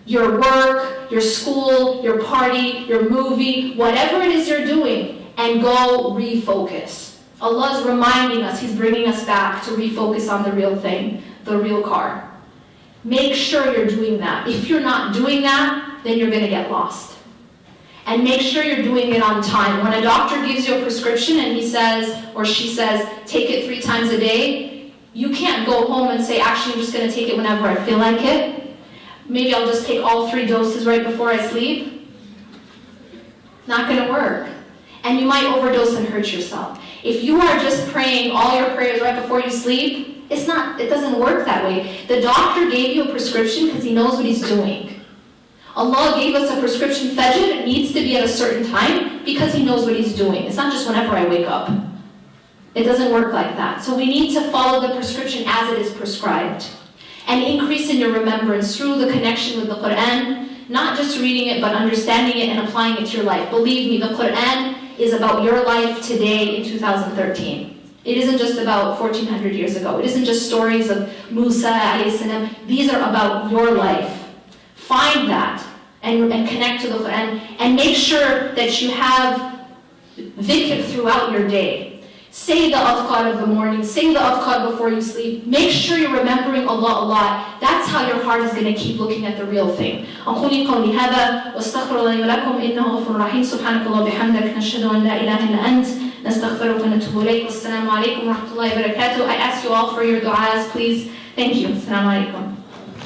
S1: your work, your school, your party, your movie, whatever it is you're doing, and go refocus. Allah is reminding us, He's bringing us back to refocus on the real thing, the real car. Make sure you're doing that. If you're not doing that, then you're going to get lost. And make sure you're doing it on time. When a doctor gives you a prescription and he says, or she says, take it 3 times a day, you can't go home and say, actually, I'm just going to take it whenever I feel like it. Maybe I'll just take all 3 doses right before I sleep. Not going to work. And you might overdose and hurt yourself. If you are just praying all your prayers right before you sleep, it doesn't work that way. The doctor gave you a prescription because he knows what he's doing. Allah gave us a prescription, fajr, it needs to be at a certain time because He knows what He's doing. It's not just whenever I wake up. It doesn't work like that. So we need to follow the prescription as it is prescribed. And increase in your remembrance through the connection with the Quran, Not just reading it, but understanding it and applying it to your life. Believe me, the Quran is about your life today in 2013. It isn't just about 1400 years ago. It isn't just stories of Musa alayhi salam. These are about your life. Find that and connect to the Quran, and make sure that you have dhikr throughout your day. Say the adhkar of the morning, say the adhkar before you sleep. Make sure you're remembering Allah a lot. That's how your heart is going to keep looking at the real thing. أقول قولي هذا واستغفر الله ولكم إنه غفور رحيم. سبحانك اللهم وبحمدك نشهد أن لا إله إلا أنت نستغفرك ونتوب إليك. والسلام عليكم ورحمة الله وبركاته. I ask you all for your du'as, please. Thank you. Assalamu alaikum.